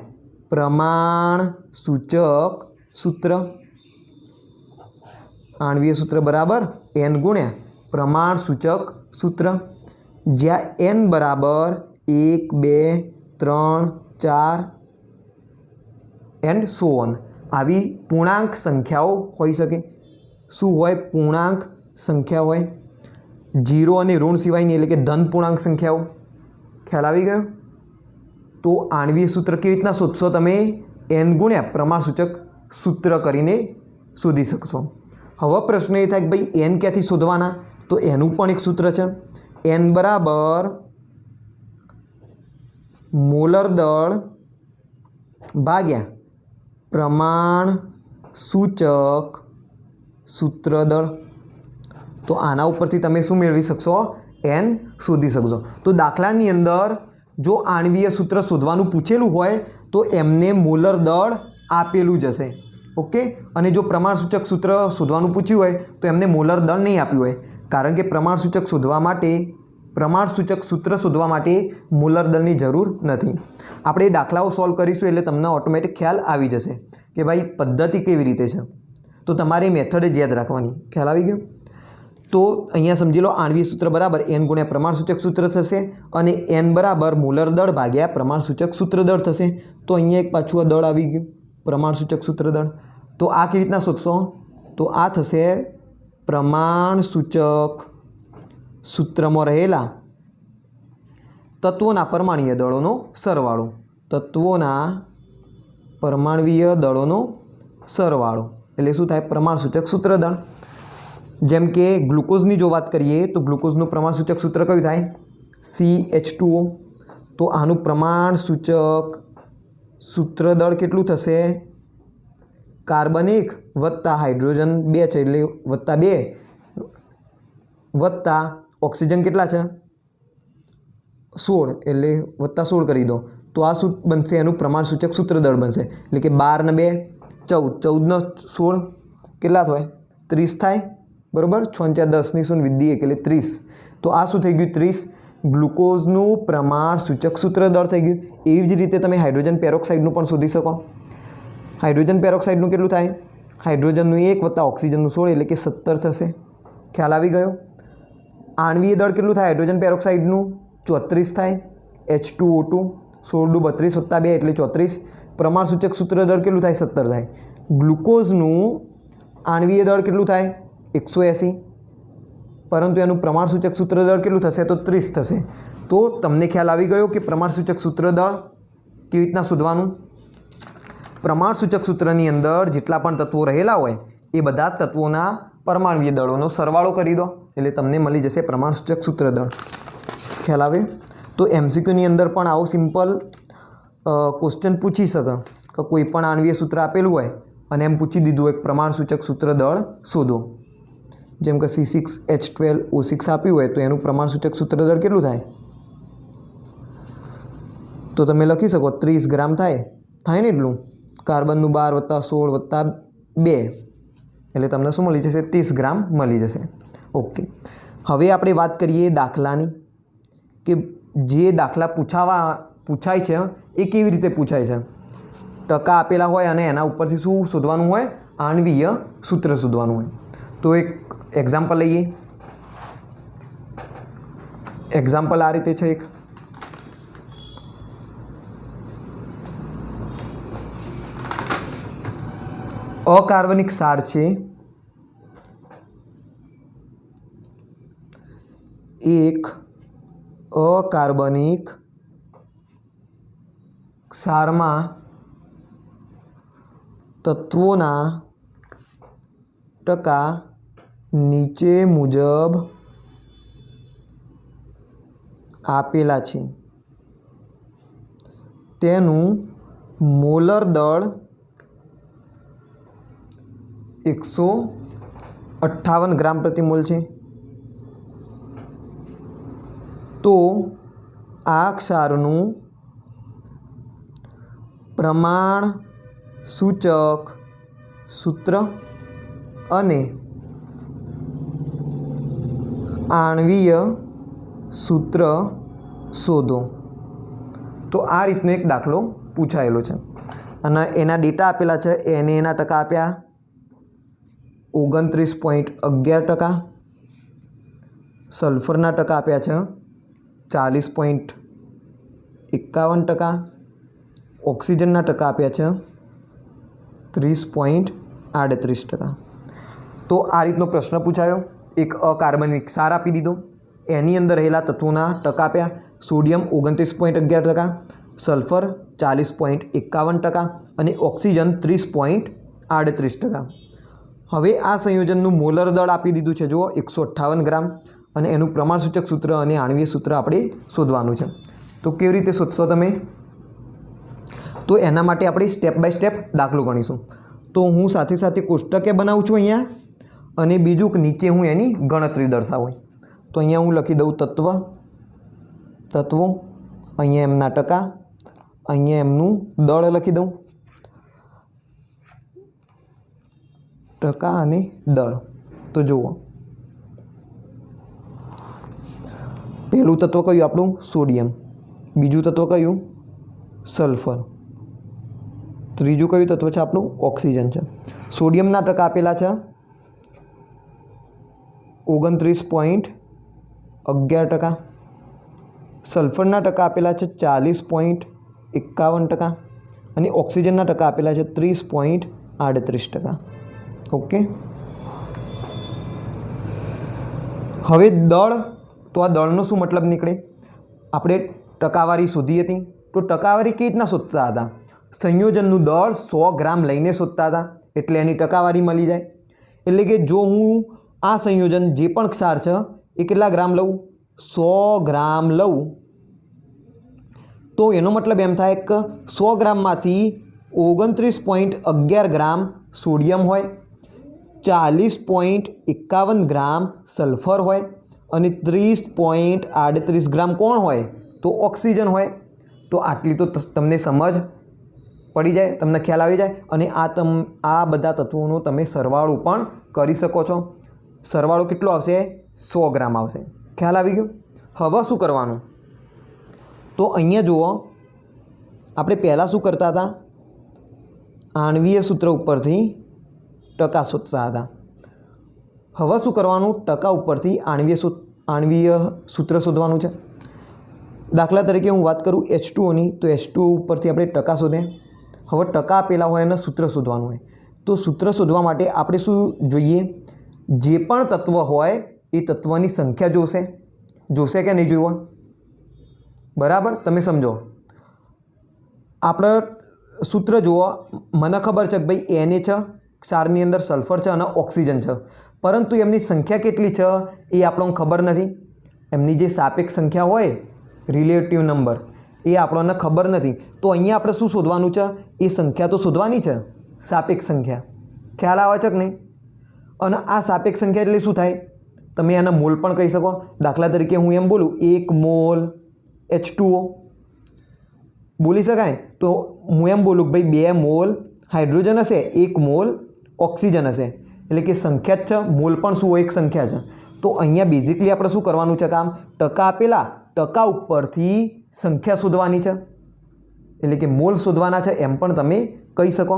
[SPEAKER 1] પ્રમાણસૂચક સૂત્ર। आणवीय सूत्र बराबर n गुण्या प्रमाणसूचक सूत्र, ज्या n बराबर 1, 2, 3, 4 एंड सो ऑन आवी पूर्णांक संख्याओ होई सके। शुं होय? पूर्णांक संख्या होय। 0 अने ऋण सिवायनी एटले के धन पूर्णांक संख्याओ। ख्याल आवी गयो? तो आणवीय सूत्र केवी रीतना शोधशो तमे? n गुण्या प्रमाणसूचक सूत्र करीने शोधी शकशो। हवे प्रश्न ए थाय कि भाई n क्यांथी शोधवाना? तो एनुं पण एक सूत्र छे, n बराबर मोलर दळ भाग्या प्रमाण સૂચક સૂત્ર દળ. તો આના ઉપરથી તમે શું મેળવી શકશો? n શોધી શકશો. તો દાખલાની અંદર જો આણ્વીય સૂત્ર શોધવાનું પૂછેલું હોય તો એમને મોલર દળ આપેલું જ હશે. ઓકે. અને જો પ્રમાણસૂચક સૂત્ર શોધવાનું પૂછ્યું હોય તો એમને મોલર દળ નહીં આપ્યું હોય, કારણ કે પ્રમાણસૂચક સૂત્ર શોધવા માટે મોલર દળની જરૂર નથી. આપણે દાખલાઓ સોલ્વ કરીશું એટલે તમને ઓટોમેટિક ખ્યાલ આવી જશે કે ભાઈ પદ્ધતિ કેવી રીતે છે. તો તમારી મેથડ જ યાદ રાખવાની. ખ્યાલ આવી ગયો? તો અહીંયા સમજી લો આણ્વીય સૂત્ર બરાબર n ગુણ્યા પ્રમાણસૂચક સૂત્ર થશે અને n બરાબર મોલર દળ ભાગ્યા પ્રમાણસૂચક સૂત્ર દળ થશે. તો અહીંયા એક પાછું આ દળ આવી ગયું, પ્રમાણસૂચક સૂત્ર દળ. તો આ કેવી રીતના શોધશો? તો આ થશે પ્રમાણસૂચક સૂત્રમાં રહેલા તત્વોના પરમાણ્વીય દળોનો સરવાળો. તત્વોના પરમાણ્વીય દળોનો સરવાળો એટલે શું થાય? પ્રમાણસૂચક સૂત્ર દળ. જેમ કે ગ્લુકોઝની જો વાત કરીએ તો ગ્લુકોઝનું પ્રમાણસૂચક સૂત્ર કયું થાય? CH2O. તો આનું પ્રમાણસૂચક સૂત્ર દળ કેટલું થશે? કાર્બન 1 વત્તા હાઇડ્રોજન 2 છે એટલે વત્તા 2 વત્તા ઓક્સિજન કેટલા છે? 16 એટલે વત્તા 16 કરી દો. તો આ શું બનશે? એનું પ્રમાણસૂચક સૂત્ર દળ બનશે. એટલે કે 12 ને 2 14, 14 ને 16 કેટલા થાય? 30 થાય. બરાબર. 6 × 10 ની 0 વિધિ 1 એટલે 30. તો આ શું થઈ ગયું? 30 ગ્લુકોઝનું પ્રમાણસૂચક સૂત્ર દળ થઈ ગયું. એવી જ રીતે તમે હાઇડ્રોજન પેરોક્સાઇડનું પણ શોધી શકો. હાઇડ્રોજન પેરોક્સાઇડનું કેટલું થાય? હાઇડ્રોજનનું 1 વત્તા ઓક્સિજનનું 16 એટલે કે 17 થશે. ખ્યાલ આવી ગયો? આણ્વીય દળ કેટલું થાય? હાઇડ્રોજન પેરોક્સાઇડનું 34 થાય. H2O2 16 × 32 વત્તા 2 એટલે 34. પ્રમાણસૂચક સૂત્ર દળ કેટલું થાય? 17 થાય. ગ્લુકોઝનું આણ્વીય દળ કેટલું થાય? 180. પરંતુ એનું પ્રમાણસૂચક સૂત્ર દળ કેટલું થશે? તો 30 થશે. તો તમને ખ્યાલ આવી ગયો કે પ્રમાણસૂચક સૂત્ર દળ કેવી રીતના શોધવાનું? પ્રમાણસૂચક સૂત્રની અંદર જેટલા પણ તત્વો રહેલા હોય એ બધા તત્વોના પરમાણ્વીય દળોનો સરવાળો કરી દો એટલે તમને મળી જશે પ્રમાણસૂચક સૂત્ર દળ. ખ્યાલ આવે? તો MCQની અંદર પણ આવું સિમ્પલ ક્વેશ્ચન પૂછી શકે કે કોઈ પણ આણ્વીય સૂત્ર આપેલું હોય અને એમ પૂછી દીધું હોય પ્રમાણસૂચક સૂત્ર દળ શોધો. જેમ કે C6H12O6 આપ્યું હોય તો એનું પ્રમાણસૂચક સૂત્ર દળ કેટલું થાય? તો તમે લખી શકો 30 ગ્રામ થાય ને એટલું. કાર્બનનું 12 વત્તા 16 વત્તા 2 એટલે તમને શું મળી જશે? 30 ગ્રામ મળી જશે. ઓકે. હવે આપણે વાત કરીએ દાખલાની કે જે દાખલા પૂછાય છે એ કેવી રીતે પૂછાય છે. ટકા આપેલા હોય અને એના ઉપરથી શું શોધવાનું હોય? આણ્વીય સૂત્ર શોધવાનું હોય. તો એક એક્ઝામ્પલ લઈએ. એક્ઝામ્પલ આ રીતે છે. એક અકાર્બનિક ક્ષાર છે. એક અકાર્બનિક ક્ષારમાં તત્વોના ટકા નીચે મુજબ આપેલા છે. તેનું મોલર દળ 158 ગ્રામ પ્રતિ મોલ છે. તો આ ક્ષારનું પ્રમાણસૂચક સૂત્ર અને આણ્વીય સૂત્ર શોધો. તો આ રીતનો એક દાખલો પૂછાયેલો છે અને એના ડેટા આપેલા છે. એના ટકા આપ્યા 29.11%. સલ્ફરના ટકા આપ્યા છે 40.51%. ઓક્સિજનના ટકા આપ્યા છે 30.38%. તો આ રીતનો પ્રશ્ન પૂછાયો. એક અકાર્બનિક ક્ષાર આપી દીધો, એની અંદર રહેલા તત્વોના ટકા આપ્યા. સોડિયમ 29.11%, સલ્ફર 40.51% અને ઓક્સિજન 30.38%. હવે આ સંયોજનનું મોલર દળ આપી દીધું છે જુઓ 158 ગ્રામ અને એનું પ્રમાણસૂચક સૂત્ર અને આણ્વીય સૂત્ર આપણે શોધવાનું છે. તો કેવી રીતે શોધશો તમે? તો એના માટે આપણે સ્ટેપ બાય સ્ટેપ દાખલો ગણીશું. तो हूँ साथे साथे कोष्टके बनाવું છું અહીંયા અને બીજું કે નીચે હું એની ગણતરી દર્શાવું। तो અહીંયા હું લખી દઉં તત્વો, અહીંયા એમના ટકા, અહીંયા એમનું દળ લખી દઉં, ટકા અને દળ। તો જુઓ પહેલું તત્વ કયું આપણું સોડિયમ, બીજું તત્વ કયું સલ્ફર, ત્રીજું કયું તત્વ છે આપણું ઓક્સિજન છે। સોડિયમના ટકા આપેલા છે 29.11%, સલ્ફરના ટકા આપેલા છે 40.51% અને ઓક્સિજનના ટકા આપેલા છે 30.38%। ઓકે, હવે દળ, તો આ દળનો શું મતલબ નીકળે? આપણે ટકાવારી શોધી હતી, તો ટકાવારી કેવી રીતના શોધતા હતા? સંયોજનનું દળ 100 ગ્રામ લઈને શોધતા હતા, એટલે એની ટકાવારી મળી જાય। એટલે કે જો હું આ સંયોજન જે પણ ક્ષાર છે એ કેટલા ગ્રામ લઉં? 100 ગ્રામ લઉં, તો એનો મતલબ એમ થાય કે 100 ગ્રામમાંથી 29.11 ગ્રામ સોડિયમ હોય, 40.51 ગ્રામ સલ્ફર હોય અને 30.38 ગ્રામ કોણ હોય? તો ઓક્સિજન હોય। તો આટલી તો તમને સમજ પડી જાય, તમને ખ્યાલ આવી જાય। અને આ બધા તત્વોનો તમે સરવાળો પણ કરી શકો છો। સરવાળો કેટલો આવશે? 100 ગ્રામ આવશે। ખ્યાલ આવી ગયો? હવે શું કરવાનું? તો અહીંયા જુઓ, આપણે પહેલાં શું કરતા હતા? આણ્વીય સૂત્ર ઉપરથી ટકા શોધતા હતા। હવે શું કરવાનું? ટકા ઉપરથી આણ્વીય સૂત્ર શોધવાનું છે। દાખલા તરીકે હું વાત કરું H2Oની, તો H2O ઉપરથી આપણે ટકા શોધે। હવે ટકા આપેલા હોય અને સૂત્ર શોધવાનું હોય, તો સૂત્ર શોધવા માટે આપણે શું જોઈએ? જે પણ તત્વ હોય એ તત્વની સંખ્યા જોશે કે નહીં જોવો? બરાબર, તમે સમજો। આપણે સૂત્ર જુઓ, મને ખબર છે કે ભાઈ Na છે, ક્ષારની અંદર સલ્ફર છે અને ઓક્સિજન છે, પરંતુ એમની સંખ્યા કેટલી છે એ આપણને ખબર નથી। એમની જે સાપેક્ષ સંખ્યા હોય, રિલેટિવ નંબર, એ આપણને ખબર નથી। તો અહીંયા આપણે શું શોધવાનું છે? એ સંખ્યા તો શોધવાની છે, સાપેક્ષ સંખ્યા। ખ્યાલ આવે છે કે નહીં? અને આ સાપેક્ષ સંખ્યા એટલે શું થાય? તમે એના મોલ પણ કહી શકો। દાખલા તરીકે હું એમ બોલું 1 મોલ H2O બોલી શકાય। તો હું એમ બોલું કે ભાઈ 2 મોલ હાઇડ્રોજન હશે, 1 મોલ ઓક્સિજન હશે, એટલે કે સંખ્યા જ છે, મોલ પણ શું હોય? એક સંખ્યા છે। તો અહીંયા બેઝિકલી આપણે શું કરવાનું છે કામ? ટકા આપેલા, ટકા ઉપરથી સંખ્યા શોધવાની છે, એટલે કે મોલ શોધવાના છે, એમ પણ તમે કહી શકો।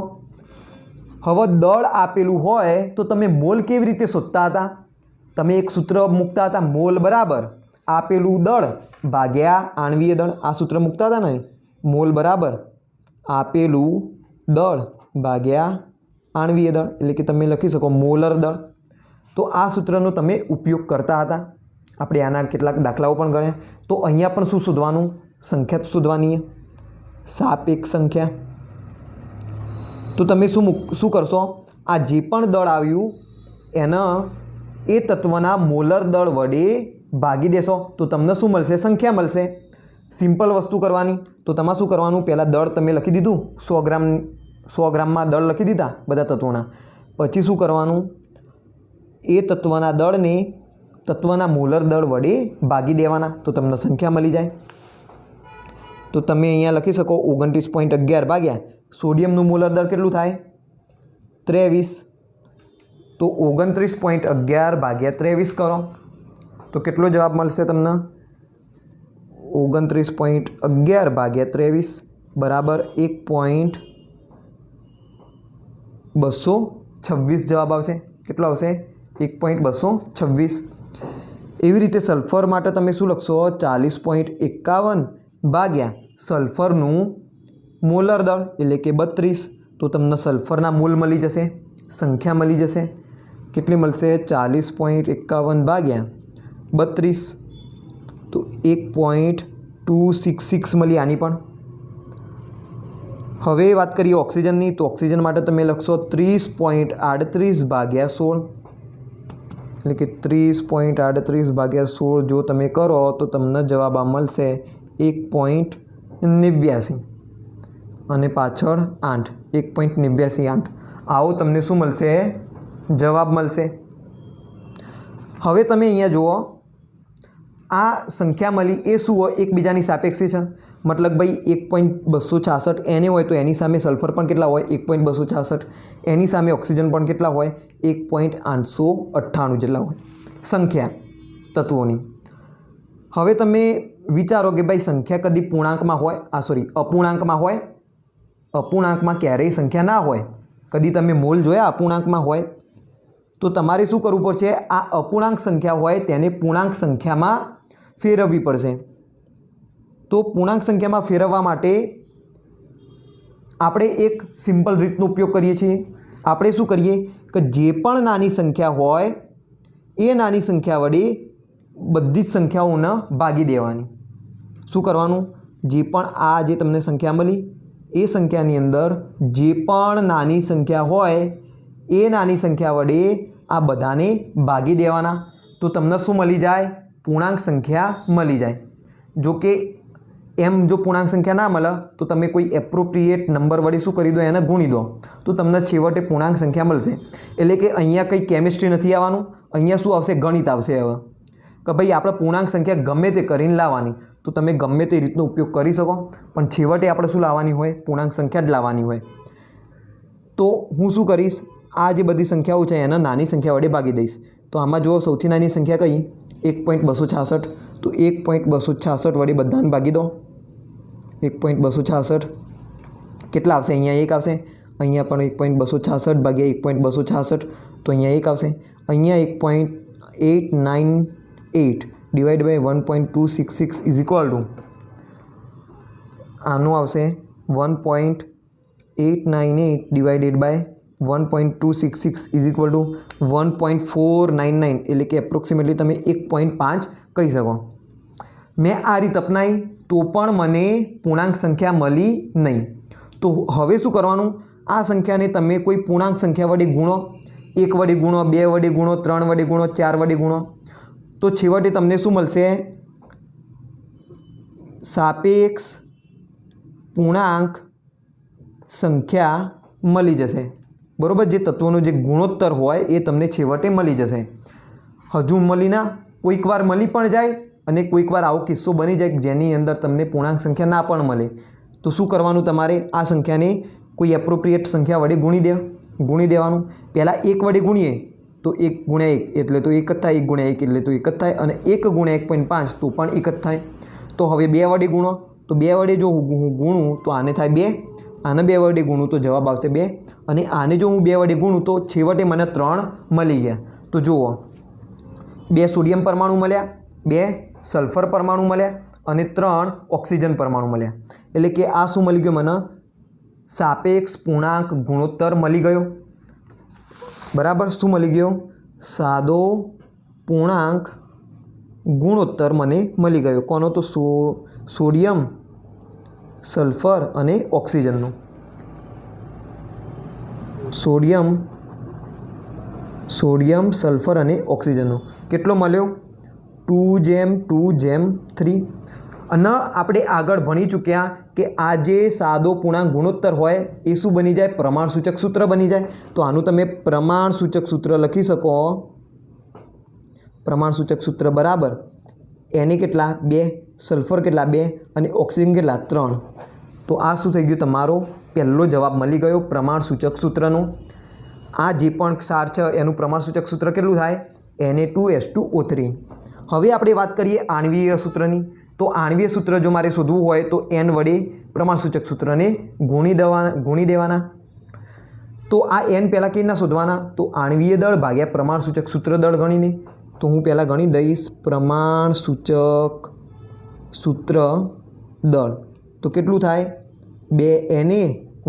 [SPEAKER 1] હવે દળ આપેલું હોય તો તમે મોલ કેવી રીતે શોધતા હતા? તમે એક સૂત્ર મૂકતા હતા, મોલ બરાબર આપેલું દળ ભાગ્યા આણ્વીય દળ। આ સૂત્ર મૂકતા હતા ને, મોલ બરાબર આપેલું દળ ભાગ્યા આણ્વીય દળ, એટલે કે તમે લખી શકો મોલર દળ। તો આ સૂત્રનો તમે ઉપયોગ કરતા હતા। આપણે આના કેટલાક દાખલાઓ પણ ગણ્યા। તો અહીંયા પણ શું શોધવાનું? સંખ્યા શોધવાની, સાપેક્ષ સંખ્યા। તો તમે શું કરશો? આ જે પણ દળ આવ્યું એના એ તત્વના મોલર દળ વડે ભાગી દેશો, તો તમને શું મળશે? સંખ્યા મળશે। સિમ્પલ વસ્તુ કરવાની। તો તમારે શું કરવાનું? પહેલાં દળ તમે લખી દીધું, 100 ગ્રામમાં દળ લખી દીધા બધા તત્વોના। પછી શું કરવાનું? એ તત્વના દળને તત્વના મોલર દળ વડે ભાગી દેવાના, તો તમને સંખ્યા મળી જાય। તો તમે અહીંયા લખી શકો 29.11 ભાગ્યા સોડિયમનું મોલર દળ કેટલું થાય? 23। તો 29.11 ભાગ્યા 23 કરો તો કેટલો જવાબ મળશે તમને? 29.11 ભાગ્યા 23 બરાબર 1.226 જવાબ આવશે। કેટલો આવશે? 1.226। એવી રીતે સલ્ફર માટે તમે શું લખશો? 40.51 ભાગ્યા સલ્ફરનું મોલર દળ એટલે કે 32, તો તમને સલ્ફરના મોલ મળી જશે, સંખ્યા મળી જશે। કેટલી મળશે? 40.51 ભાગ્યા 32, તો 1.266 મળી આની પણ। હવે વાત કરીએ ઓક્સિજનની, તો ઓક્સિજન માટે તમે લખશો 30.38 ભાગ્યા 16, એટલે કે 30.38 ભાગ્યા 16 જો તમે કરો તો તમને જવાબ આ મળશે 1.89 અને પાછળ 8, 1.89 8। આવો તમને શું મળશે? જવાબ મળશે. હવે તમે અહીંયા જુઓ, આ સંખ્યા મળી એ શું હોય? એકબીજાની સાપેક્ષે છે. મતલબ ભાઈ 1.266 એને હોય તો એની સામે સલ્ફર પણ કેટલા હોય? 1.266. એની સામે ઓક્સિજન પણ કેટલા હોય? 1.898 જેટલા હોય સંખ્યા તત્વોની. હવે તમે વિચારો કે ભાઈ સંખ્યા કદી પૂર્ણાંકમાં હોય? અપૂર્ણાંકમાં હોય? અપૂર્ણાંકમાં ક્યારેય સંખ્યા ના હોય. કદી તમે મોલ જોયા અપૂર્ણાંકમાં હોય? તો તમારે શું કરવું પડશે? આ અપૂર્ણાંક સંખ્યા હોય તેને પૂર્ણાંક સંખ્યામાં ફેરવવી પડશે. તો પૂર્ણાંક સંખ્યામાં ફેરવવા માટે આપણે એક સિમ્પલ રીતનો ઉપયોગ કરીએ છીએ. આપણે શું કરીએ કે જે પણ નાની સંખ્યા હોય એ નાની સંખ્યા વડે બધી જ સંખ્યાઓને ભાગી દેવાની. શું કરવાનું? જે પણ આ જે તમને સંખ્યા મળી એ સંખ્યાની અંદર જે પણ નાની સંખ્યા હોય એ નાની સંખ્યા વડે આ બધાને ભાગી દેવાના. તો તમને શું મળી જાય? પૂર્ણાંક સંખ્યા મળી જાય. જો કે એમ જો પૂર્ણાંક સંખ્યા ના મળે તો તમે કોઈ એપ્રોપ્રિએટ નંબર વડે શું કરી દો? એને ગુણી દો તો તમને છેવટે પૂર્ણાંક સંખ્યા મળશે. એટલે કે અહીંયા કંઈ કેમિસ્ટ્રી નથી આવવાનું, અહીંયા શું આવશે? ગણિત આવશે. હવે કે ભાઈ આપણે પૂર્ણાંક સંખ્યા ગમે તે કરીને લાવવાની. તો તમે ગમે તે રીતનો ઉપયોગ કરી શકો, પણ છેવટે આપણે શું લાવવાની હોય? પૂર્ણાંક સંખ્યા જ લાવવાની હોય. તો હું શું કરીશ? આ જે બધી સંખ્યાઓ છે એને નાની સંખ્યા વડે ભાગી દઈશ. તો આમાં જુઓ સૌથી નાની સંખ્યા કઈ? 1.266. તો 1.266 વડે બધાને ભાગી દો. 1.266 કેટલા આવશે? અહીંયા 1 આવશે. અહીંયા પણ 1.266 ભાગ્યા 1.266 તો અહીંયા 1 આવશે. અહીંયા 1.898 divide by 1.266 is equal to આનું આવશે 1.898 divided by 1.266 is equal to 1.499 એટલે કે એપ્રોક્સિમેટલી તમે 1.5 કહી શકો. મેં આ રીત અપનાવી તો પણ મને પૂર્ણાંક સંખ્યા મળી નહીં. તો હવે શું કરવાનું? આ સંખ્યાને તમે કોઈ પૂર્ણાંક સંખ્યા વડે ગુણો. 1 વડે ગુણો, 2 વડે ગુણો, 3 વડે ગુણો, 4 વડે ગુણો. તો છેવટે તમને શું મળશે? સાપેક્ષ પૂર્ણાંક સંખ્યા મળી જશે. બરાબર? જે તત્વોનો જે ગુણોત્તર હોય એ તમને છેવટે મળી જશે. હજુ મળી ના, કોઈક વાર મળી પણ જાય અને કોઈક વાર આવો કિસ્સો બની જાય જેની અંદર તમને પૂર્ણાંક સંખ્યા ના પણ મળે. તો શું કરવાનું? તમારે આ સંખ્યાને કોઈ એપ્રોપ્રિએટ સંખ્યા વડે ગુણી દેવાનું. પહેલાં 1 વડે ગુણીએ તો 1 ગુણ્યા 1 એટલે તો 1 જ થાય, 1 ગુણ્યા 1 એટલે તો 1 જ થાય, અને 1 ગુણ્યા 1.5 તો પણ 1 જ થાય. તો હવે 2 વડે ગુણો તો 2 વડે જો હું ગુણું તો આને થાય 2, આને 2 વડે ગુણું તો જવાબ આવશે 2, અને આને જો હું 2 વડે ગુણું તો છેવટે મને 3 મળી ગયા. તો જુઓ 2 સોડિયમ પરમાણુ મળ્યા, 2 સલ્ફર પરમાણુ મળ્યા અને 3 ઓક્સિજન પરમાણુ મળ્યા. એટલે કે આ શું મળી ગયું? મને સાપેક્ષ પૂર્ણાંક ગુણોત્તર મળી ગયો. બરાબર? શું મળી ગયો? સાદો પૂર્ણાંક ગુણોત્તર મને મળી ગયો. કોનો? તો સોડિયમ, સલ્ફર અને ઓક્સિજનનો. સોડિયમ, સલ્ફર અને ઓક્સિજનનો કેટલો મળ્યો? 2:2:3. અને આપણે આગળ ભણી ચૂક્યા કે આ જે સાદો પૂર્ણાંક ગુણોત્તર હોય એ શું બની જાય? પ્રમાણસૂચક સૂત્ર બની જાય. તો આનું તમે પ્રમાણસૂચક સૂત્ર લખી શકો. પ્રમાણસૂચક સૂત્ર બરાબર એને કેટલા? 2, સલ્ફર કેટલા? 2 અને ઓક્સિજન કેટલા? 3. તો આ શું થઈ ગયું? તમારો પહેલો જવાબ મળી ગયો પ્રમાણસૂચક સૂત્રનો. આ જે પણ ક્ષાર છે એનું પ્રમાણસૂચક સૂત્ર કેટલું થાય? Na2H2O3. હવે આપણે વાત કરીએ આણ્વીય સૂત્રની. તો આણ્વીય સૂત્ર જો મારે શોધવું હોય તો n વડે પ્રમાણસૂચક સૂત્રને ગુણી દેવાના. તો આ n પહેલાં કેવી રીતના શોધવાના? તો આણ્વીય દળ ભાગ્યા પ્રમાણસૂચક સૂત્ર દળ ગણીને. તો હું પહેલાં ગણી દઈશ પ્રમાણસૂચક સૂત્ર દળ. તો કેટલું થાય? 2Na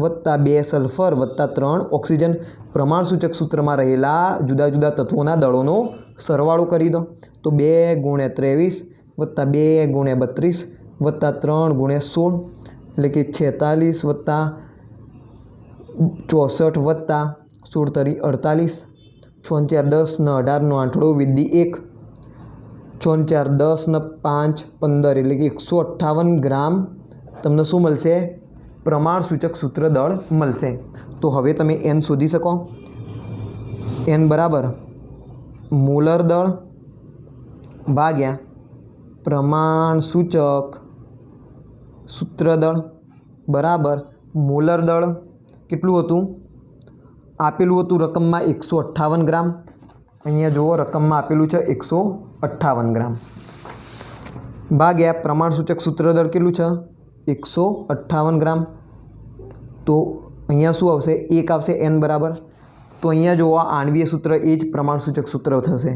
[SPEAKER 1] વત્તા 2 સલ્ફર વત્તા 3 ઓક્સિજન. પ્રમાણસૂચક સૂત્રમાં રહેલા જુદા જુદા તત્વોના દળોનો સરવાળો કરી દો. તો 2 × 23 વત્તા 2 × 32 વત્તા 3 × 16 એટલે કે 46 વત્તા 64 વત્તા 16 × 48, 6 × 10 ને 18 નો આંકડો વિધિ 1, 6 × 10 ને 5 15 એટલે કે 158 ગ્રામ તમને શું મળશે? પ્રમાણસૂચક સૂત્ર દળ મળશે. તો હવે તમે n શોધી શકો. n બરાબર મોલર દળ ભાગ્યા પ્રમાણસૂચક સૂત્ર દળ બરાબર મોલર દળ કેટલું હતું આપેલું હતું રકમમાં 158 ગ્રામ. અહીંયા જુઓ રકમમાં આપેલું છે 158 ગ્રામ ભાગ્યા પ્રમાણસૂચક સૂત્ર દળ કેટલું છે 158 ગ્રામ. તો અહીંયા શું આવશે 1 આવશે n બરાબર. તો અહીંયા જુઓ આણ્વીય સૂત્ર એ જ પ્રમાણસૂચક સૂત્ર થશે.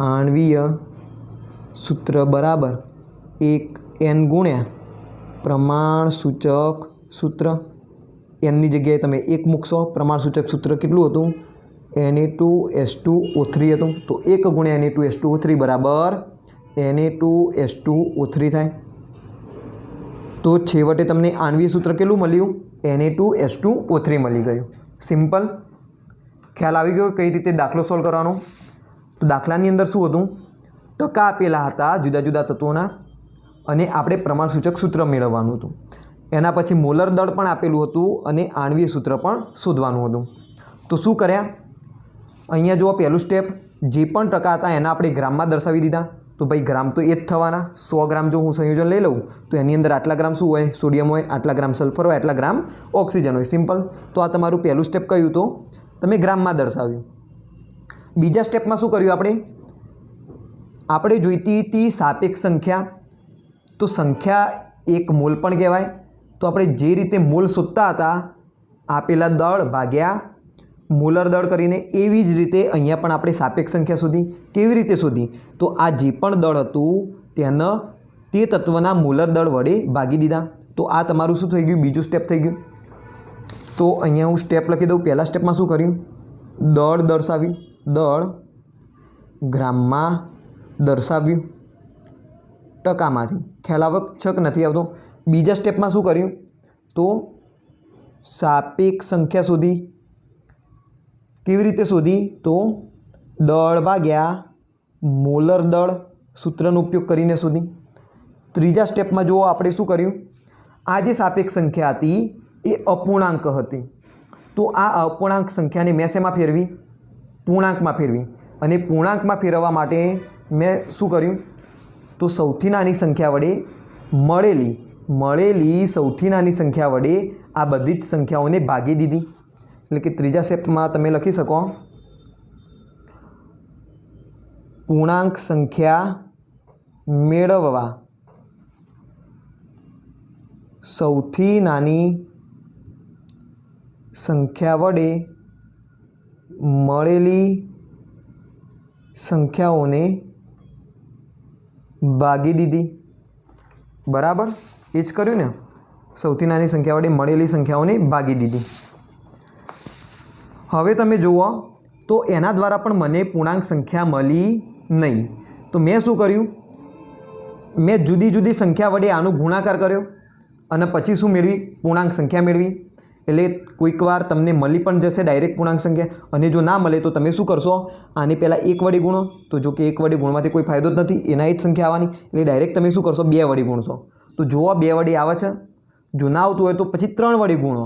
[SPEAKER 1] આણ્વીય સૂત્ર બરાબર 1 n ગુણ્યા પ્રમાણસૂચક સૂત્ર. nની જગ્યાએ તમે 1 મૂકશો. પ્રમાણસૂચક સૂત્ર કેટલું હતું Na2S2O3 હતું. તો 1 ગુણ્યા Na2S2O3 બરાબર Na2S2O3 થાય. તો છેવટે તમને આણ્વીય સૂત્ર કેટલું મળ્યું Na2S2O3 મળી ગયું. સિમ્પલ. ખ્યાલ આવી ગયો કઈ રીતે દાખલો સોલ્વ કરવાનો. તો દાખલાની અંદર શું હતું ટકા આપેલા હતા જુદા જુદા તત્વોના અને આપણે પ્રમાણસૂચક સૂત્ર મેળવવાનું હતું. એના પછી મોલર દળ પણ આપેલું હતું અને આણ્વીય સૂત્ર પણ શોધવાનું હતું. તો શું કર્યા અહીંયા જુઓ પહેલું સ્ટેપ જે પણ ટકા હતા એના આપણે ગ્રામમાં દર્શાવી દીધા. તો ભાઈ ગ્રામ તો એ જ થવાના. 100 ગ્રામ જો હું સંયોજન લઈ લઉં તો એની અંદર આટલા ગ્રામ શું હોય સોડિયમ હોય, આટલા ગ્રામ સલ્ફર હોય, આટલા ગ્રામ ઓક્સિજન હોય. સિમ્પલ. તો આ તમારું પહેલું સ્ટેપ કયું તો તમે ગ્રામમાં દર્શાવ્યું. બીજા સ્ટેપમાં શું કર્યું આપણે જોઈતી હતી સાપેક્ષ સંખ્યા. તો સંખ્યા એક મોલ પણ કહેવાય. તો આપણે જે રીતે મોલ શોધતા હતા આપેલા દળ ભાગ્યા મોલર દળ કરીને એવી જ રીતે અહીંયા પણ આપણે સાપેક્ષ સંખ્યા શોધી. કેવી રીતે શોધી તો આ જે પણ દળ હતું તેને તે તત્વના મોલર દળ વડે ભાગી દીધા. તો આ તમારું શું થઈ ગયું બીજું સ્ટેપ થઈ ગયું. તો અહીંયા હું સ્ટેપ લખી દઉં. પહેલા સ્ટેપમાં શું કર્યું દળ દર્શાવ્યું. દળ ગ્રામમાં દર્શાવ્યું ટકામાંથી. ખ્યાલ આવે છે કે નથી આવતો. બીજા સ્ટેપમાં શું કર્યું તો સાપેક્ષ સંખ્યા શોધી. કેવી રીતે શોધી તો દળ ભાગ્યા મોલર દળ સૂત્રનો ઉપયોગ કરીને શોધી. ત્રીજા સ્ટેપમાં જુઓ આપણે શું કર્યું આ જે સાપેક્ષ સંખ્યા હતી એ અપૂર્ણાંક હતી. તો આ અપૂર્ણાંક સંખ્યાને મેં શેમાં ફેરવી પૂર્ણાંકમાં ફેરવી. અને પૂર્ણાંકમાં ફેરવવા માટે મેં શું કર્યું તો સૌથી નાની સંખ્યા વડે મળેલી સૌથી નાની સંખ્યા વડે આ બધી જ સંખ્યાઓને ભાગી દીધી. એટલે કે ત્રીજા સ્ટેપમાં તમે લખી શકો પૂર્ણાંક સંખ્યા મેળવવા સૌથી નાની સંખ્યા વડે મળેલી સંખ્યાઓને ભાગી દીધી. બરાબર એ જ કર્યું ને. સૌથી નાની સંખ્યા વડે મળેલી સંખ્યાઓને ભાગી દીધી. હવે તમે જુઓ તો એના દ્વારા પણ મને પૂર્ણાંક સંખ્યા મળી નહીં. તો મેં શું કર્યું મેં જુદી જુદી સંખ્યા વડે આનો ગુણાકાર કર્યો અને પછી શું મેળવી પૂર્ણાંક સંખ્યા મેળવી. એટલે કોઈક વાર તમને મળી પણ જશે ડાયરેક્ટ પૂર્ણાંક સંખ્યા. અને જો ના મળે તો તમે શું કરશો આને પહેલાં 1 વડે ગુણો. તો જો કે 1 વડે ગુણવાથી કોઈ ફાયદો જ નથી. એના જ સંખ્યા આવવાની. એટલે ડાયરેક્ટ તમે શું કરશો 2 વડે ગુણશો. તો જુઓ 2 વડે આવે છે. જો ના આવતું હોય તો પછી 3 વડે ગુણો.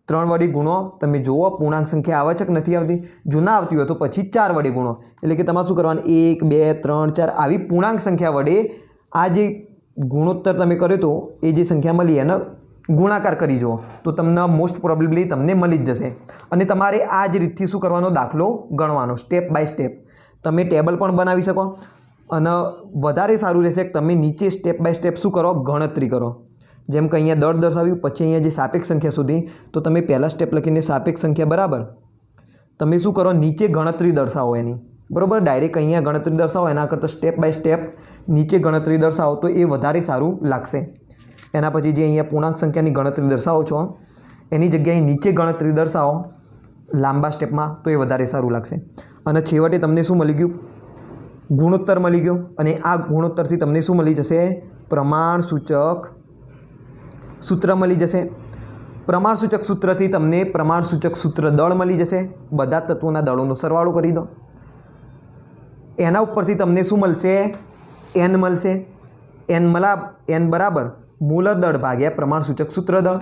[SPEAKER 1] 3 વડે ગુણો તમે જુઓ પૂર્ણાંક સંખ્યા આવે છે કે નથી આવતી. જો ના આવતી હોય તો પછી 4 વડે ગુણો. એટલે કે તમારે શું કરવાનું 1 2 3 4 આવી પૂર્ણાંક સંખ્યા વડે આ જે ગુણોત્તર તમે કર્યો તો એ જે સંખ્યા મળી એને ગુણાકાર કરી જુઓ તો તમને મોસ્ટ પ્રોબેબલી તમને મળી જ જશે. અને તમારે આ જ રીતથી શું કરવાનો દાખલો ગણવાનો સ્ટેપ બાય સ્ટેપ. તમે ટેબલ પણ બનાવી શકો અને વધારે સારું રહેશે કે તમે નીચે સ્ટેપ બાય સ્ટેપ શું કરો ગણતરી કરો. જેમ કે અહીંયા દળ દર્શાવ્યું પછી અહીંયા જે સાપેક્ષ સંખ્યા શોધી તો તમે પહેલા સ્ટેપ લખીને સાપેક્ષ સંખ્યા બરાબર તમે શું કરો નીચે ગણતરી દર્શાવો એની. બરાબર ડાયરેક્ટ અહીંયા ગણતરી દર્શાવો એના કરતાં સ્ટેપ બાય સ્ટેપ નીચે ગણતરી દર્શાવો તો એ વધારે સારું લાગશે. એના પછી જે અહીંયા પૂર્ણાંક સંખ્યાની ગણતરી દર્શાવો છો એની જગ્યાએ નીચે ગણતરી દર્શાવો લાંબા સ્ટેપમાં તો એ વધારે સારું લાગશે. અને છેવટે તમને શું મળી ગયું ગુણોત્તર મળી ગયો. અને આ ગુણોત્તરથી તમને શું મળી જશે પ્રમાણસૂચક સૂત્ર મળી જશે. પ્રમાણસૂચક સૂત્રથી તમને પ્રમાણસૂચક સૂત્ર દળ મળી જશે. બધા તત્વોના દળોનો સરવાળો કરી દો. એના ઉપરથી તમને શું મળશે n મળશે. n બરાબર મોલર દળ ભાગ્યા પ્રમાણસૂચક સૂત્ર દળ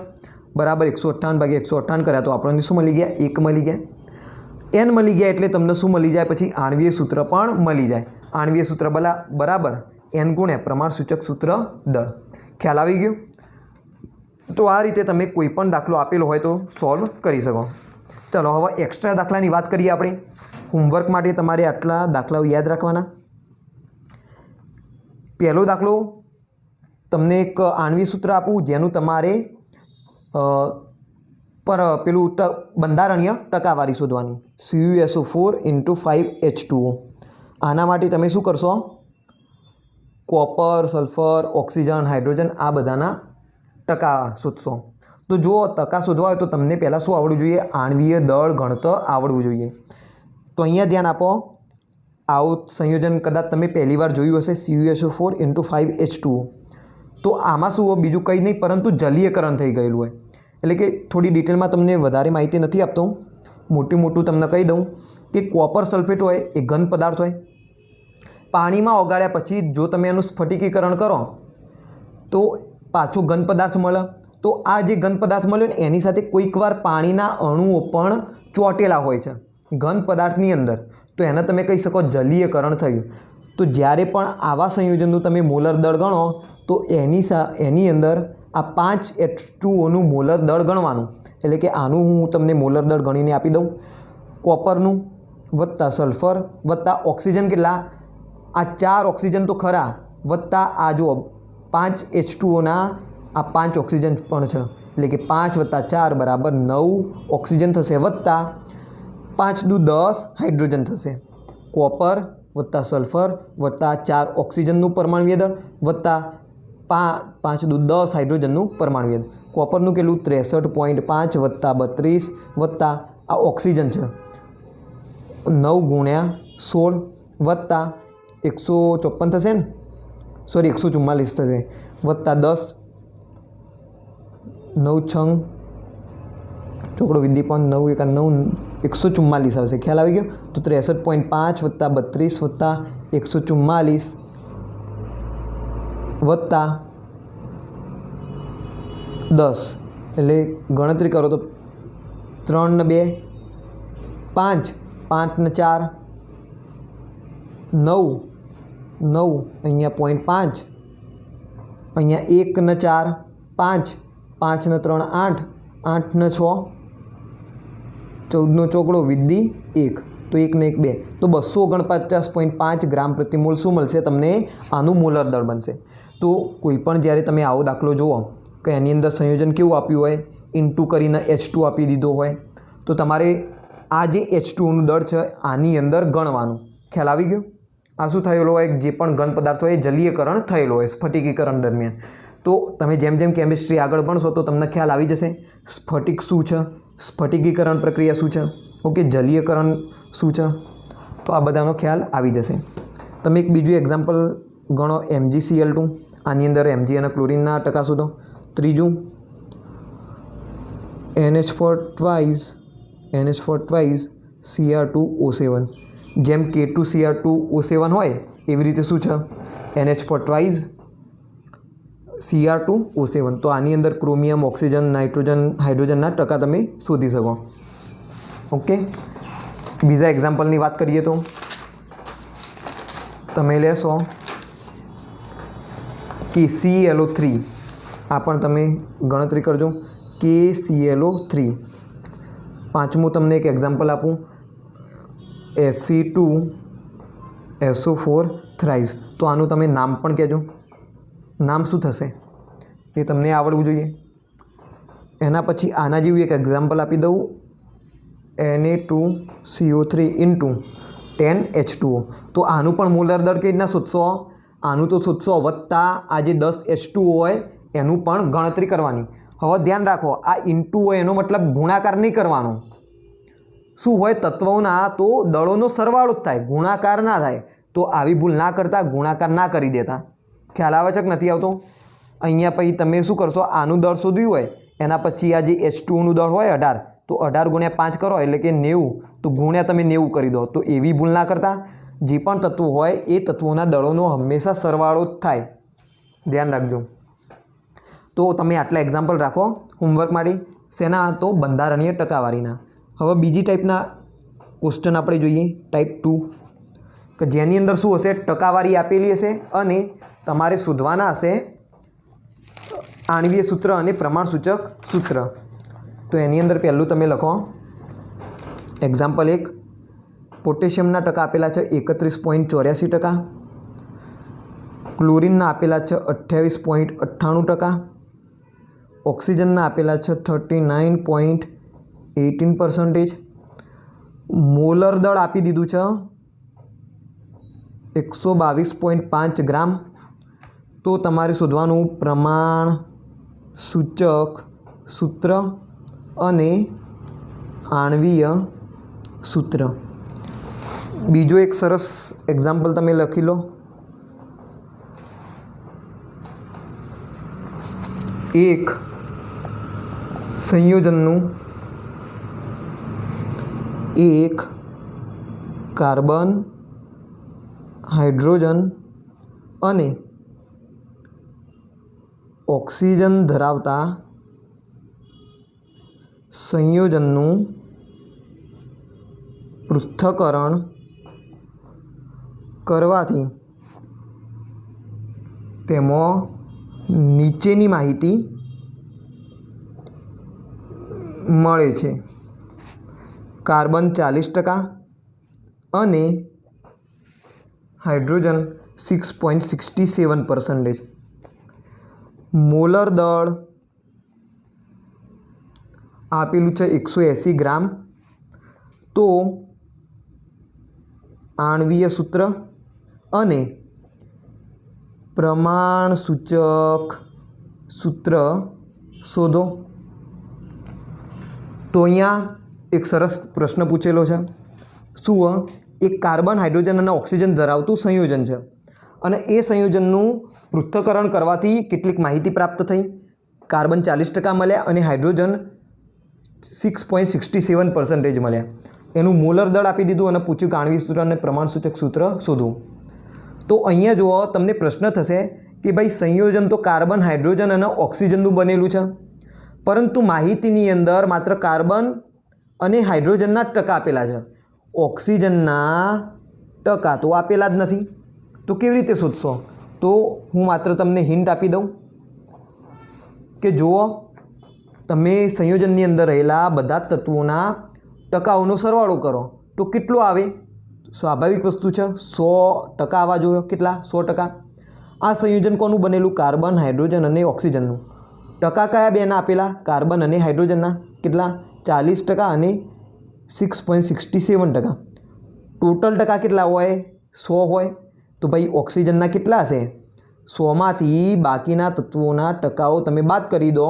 [SPEAKER 1] બરાબર 158 ભાગ્યા 158 કર્યા તો આપણને શું મળી ગયા? 1 મળી ગયા. n મળી ગયા એટલે તમને શું મળી જાય? પછી આણ્વીય સૂત્ર પણ મળી જાય. આણ્વીય સૂત્ર બરાબર n ગુણ્યા પ્રમાણસૂચક સૂત્ર દળ. ખ્યાલ આવી ગયો? તો આ રીતે તમે કોઈ પણ દાખલો આપેલો હોય તો સોલ્વ કરી શકો. ચલો હવે એક્સ્ટ્રા દાખલાની વાત કરીએ આપણે. હોમવર્ક માટે તમારે આટલા દાખલાઓ યાદ રાખવાના. પહેલો દાખલો તમને એક આણ્વીય સૂત્ર આપું જેનું તમારે પેલું બંધારણીય ટકાવારી શોધવાની. CuSO4 × 5H2O. આના માટે તમે શું કરશો? કોપર, સલ્ફર, ઓક્સિજન, હાઇડ્રોજન આ બધાના ટકા શોધશો. તો જો ટકા શોધવા હોય તો તમને પહેલાં શું આવડવું જોઈએ? આણ્વીય દળ ગણતર આવડવું જોઈએ. તો અહીંયા ધ્યાન આપો. આવું સંયોજન કદાચ તમે પહેલી વાર જોયું હશે, CuSO4 × 5H2O. તો આમાં શું બીજું કંઈ નહીં પરંતુ જલીયકરણ થઈ ગયેલું હોય. એટલે કે થોડી ડિટેલમાં તમને વધારે માહિતી નથી આપતો, મોટું તમને કહી દઉં કે કોપર સલ્ફેટ હોય એ ઘન પદાર્થ હોય. પાણીમાં ઓગાળ્યા પછી જો તમે એનું સ્ફટિકીકરણ કરો તો પાછો ઘન પદાર્થ મળે. તો આ જે ઘન પદાર્થ મળ્યો ને એની સાથે કોઈક વાર પાણીના અણુઓ પણ ચોંટેલા હોય છે ઘન પદાર્થની અંદર. તો એને તમે કહી શકો જલીયકરણ થયું. તો જ્યારે પણ આવા સંયોજનનું તમે મોલર દળ ગણો તો એની અંદર આ 5H2Oનું મોલર દળ ગણવાનું. એટલે કે આનું હું તમને મોલર દળ ગણીને આપી દઉં. કોપરનું વત્તા સલ્ફર વત્તા ઓક્સિજન કેટલા? આ 4 ઓક્સિજન તો ખરા વત્તા આ જો 5H2Oના આ 5 ઓક્સિજન પણ છે. એટલે કે 5 + 4 = 9 ઓક્સિજન થશે વત્તા 5 × 10 હાઇડ્રોજન થશે. કોપર વત્તા સલ્ફર વત્તા 4 ઓક્સિજનનું પરમાણુય દળ વત્તા 5 × 10 હાઇડ્રોજનનું પરમાણુય દળ. કોપરનું કેટલું? 63.5 વત્તા 32 વત્તા આ ઓક્સિજન છે 9 × 16 વત્તા 154 થશે ને, સોરી 144 થશે વત્તા 10 9 6 ચોકડો વિધિ પણ 9 × 9 144 આવશે. ખ્યાલ આવી ગયો? તો 63.5 વત્તા 32 વત્તા 144 વત્તા 10 એટલે ગણતરી કરો તો 3 ને 2 5 5 ને 4 9 9 અહીંયા 0.5 અહીંયા 1 ને 4 5 5 ને 3 8 8 ને 6 14નો ચોકડો વિધિ 1 તો 1 ને 1 2 તો 249.5 ગ્રામ પ્રતિ મોલ શું મળશે તમને? આનું મોલર દળ બનશે. તો કોઈ પણ જ્યારે તમે આવો દાખલો જુઓ કે એની અંદર સંયોજન કેવું આપ્યું હોય, ઇન્ટુ કરીને H2 આપી દીધો હોય તો તમારે આ જે H2Oનું દળ છે આની અંદર ગણવાનું. ખ્યાલ આવી ગયો? આ શું થયેલો હોય? જે પણ ઘન પદાર્થ હોય એ જલીયકરણ થયેલો હોય સ્ફટિકીકરણ દરમિયાન. તો તમે જેમ જેમ કેમિસ્ટ્રી આગળ ભણશો તો તમને ખ્યાલ આવી જશે સ્ફટિક શું છે, સ્ફટિકીકરણ પ્રક્રિયા શું છે, ઓકે, જલીયકરણ શું છે. તો આ બધાનો ખ્યાલ આવી જશે. તમે એક બીજું એક્ઝામ્પલ ગણો MgCl2. આની અંદર Mg અને ક્લોરીનના ટકા શોધો. ત્રીજું NH4 twice Cr2O7. જેમ K2Cr2O7 હોય એવી રીતે શું છે? NH4 twice Cr2O7. તો આની અંદર ક્રોમિયમ, ઓક્સિજન, નાઇટ્રોજન, હાઇડ્રોજનના ટકા તમે શોધી શકો. ઓકે, બીજા એક્ઝામ્પલની વાત કરીએ તો તમે લેશો KClO3. આ પણ તમે ગણતરી કરજો. KClO3. પાંચમું તમને એક એક્ઝામ્પલ આપું Fe2SO4 thrice. તો આનું તમે નામ પણ કહેજો. નામ શું થશે એ તમને આવડવું જોઈએ. એના પછી આના જેવું એક એક્ઝામ્પલ આપી દઉં Na2CO3 × 10H2O. તો આનું પણ મોલર દળ કેવી રીતના શોધશો? આનું તો શોધશો વત્તા આ જે 10 H2O હોય એનું પણ ગણતરી કરવાની. હવે ધ્યાન રાખો આ ઇન્ટુ હોય એનો મતલબ ગુણાકાર નહીં કરવાનો. શું હોય? તત્વોના તો દળોનો સરવાળો જ થાય, ગુણાકાર ના થાય. તો આવી ભૂલ ના કરતા, ગુણાકાર ના કરી દેતા. ખ્યાલ આવે છે કે નથી આવતો? અહીંયા પછી તમે શું કરશો? આનું દળ શોધ્યું હોય એના પછી આ જે H2Oનું દળ હોય 18 તો 18 × 5 કરો એટલે કે 90 તો ગુણ્યા તમે 90 કરી દો. તો એવી ભૂલ ના કરતા. જે પણ તત્વો હોય એ તત્વોના દળોનો હંમેશા સરવાળો જ થાય, ધ્યાન રાખજો. तो तमे आटला एक्जाम्पल राखो होमवर्क माटे सेना तो बंधारणीय टकावारीना। हवे बीजी टाइपना क्वेश्चन आपणे जोईए टाइप 2 કે જેની અંદર શું હશે ટકાવારી આપેલી હશે અને તમારે શોધવાના હશે આણ્વીય સૂત્ર અને પ્રમાણસૂચક સૂત્ર। તો એની અંદર પહેલું તમે લખો એક્ઝામ્પલ 1 પોટેશિયમના ટકા આપેલા છે 31.84%, ક્લોરીનના આપેલા છે 28.98%, ઓક્સિજનના આપેલા છે 39.18%, મોલર દળ આપી દીધું છે 122.5 ગ્રામ। તો તમારે શોધવાનું પ્રમાણ સૂચક સૂત્ર અને આણ્વીય સૂત્ર। બીજો એક સરસ એક્ઝામ્પલ તમે લખી લો એક સંયોજનનું એક કાર્બન હાઇડ્રોજન અને ઓક્સિજન ધરાવતા સંયોજનનું પૃથ્થકરણ કરવાથી તેમાં નીચેની માહિતી મળે છે। કાર્બન 40% અને હાઇડ્રોજન 6.67%। મોલર દળ આપેલું છે 180 ગ્રામ। તો આણ્વીય સૂત્ર અને પ્રમાણસૂચક સૂત્ર શોધો। તો અહીંયા એક સરસ પ્રશ્ન પૂછેલો છે શું એક કાર્બન હાઇડ્રોજન અને ઓક્સિજન ધરાવતું સંયોજન છે અને એ સંયોજનનું પૃથ્થકરણ કરવાથી કેટલીક માહિતી પ્રાપ્ત થઈ। કાર્બન 40% મળ્યા અને હાઇડ્રોજન 6.67% મળ્યા। એનું મોલર દળ આપી દીધું અને પૂછ્યું કે આણ્વીય સૂત્ર અને પ્રમાણસૂચક સૂત્ર શોધવું। તો અહીંયા જુઓ તમને પ્રશ્ન થશે કે ભાઈ સંયોજન તો કાર્બન હાઇડ્રોજન અને ઓક્સિજનનું બનેલું છે પરંતુ માહિતીની અંદર માત્ર કાર્બન અને હાઇડ્રોજનના ટકા આપેલા છે, ઓક્સિજનના ટકા તો આપેલા જ નથી। તો કેવી રીતે શોધશો? તો હું માત્ર તમને હિન્ટ આપી દઉં કે જુઓ તમે સંયોજનની અંદર રહેલા બધા તત્વોના ટકાઓનો સરવાળો કરો તો કેટલો આવે? સ્વાભાવિક વસ્તુ છે 100% આવવા જોઈએ। કેટલા? 100%। આ સંયોજન કોનું બનેલું? કાર્બન હાઇડ્રોજન અને ઓક્સિજનનું। ટકા કયા બેના આપેલા? કાર્બન અને હાઇડ્રોજનના। કેટલા? 40% અને 6.67%। ટોટલ ટકા કેટલા હોય? 100 હોય। તો ભાઈ ઓક્સિજનના કેટલા હશે? 100માંથી બાકીના તત્વોના ટકાઓ તમે બાદ કરી દો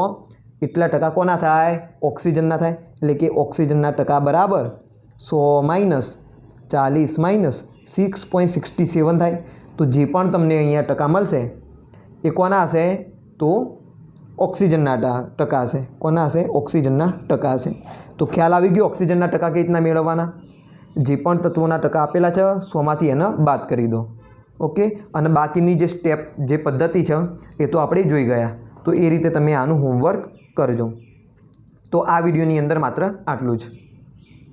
[SPEAKER 1] એટલા ટકા કોના થાય? ઓક્સિજનના થાય। એટલે કે ઓક્સિજનના ટકા બરાબર 100 - 40 - 6.67 થાય। તો જે પણ તમને અહીંયા ટકા મળશે એ કોના હશે? તો ઓક્સિજનના ટકા હશે। કોના હશે? ઓક્સિજનના ટકા હશે। તો ખ્યાલ આવી ગયો ઓક્સિજનના ટકા કઈ રીતના મેળવવાના? જે પણ તત્વોના ટકા આપેલા છે 100માંથી એને બાદ કરી દો। ઓકે, અને બાકીની જે સ્ટેપ જે પદ્ધતિ છે એ તો આપણે જોઈ ગયા। તો એ રીતે તમે આનું હોમવર્ક કરજો। તો આ વિડીયોની અંદર માત્ર આટલું જ।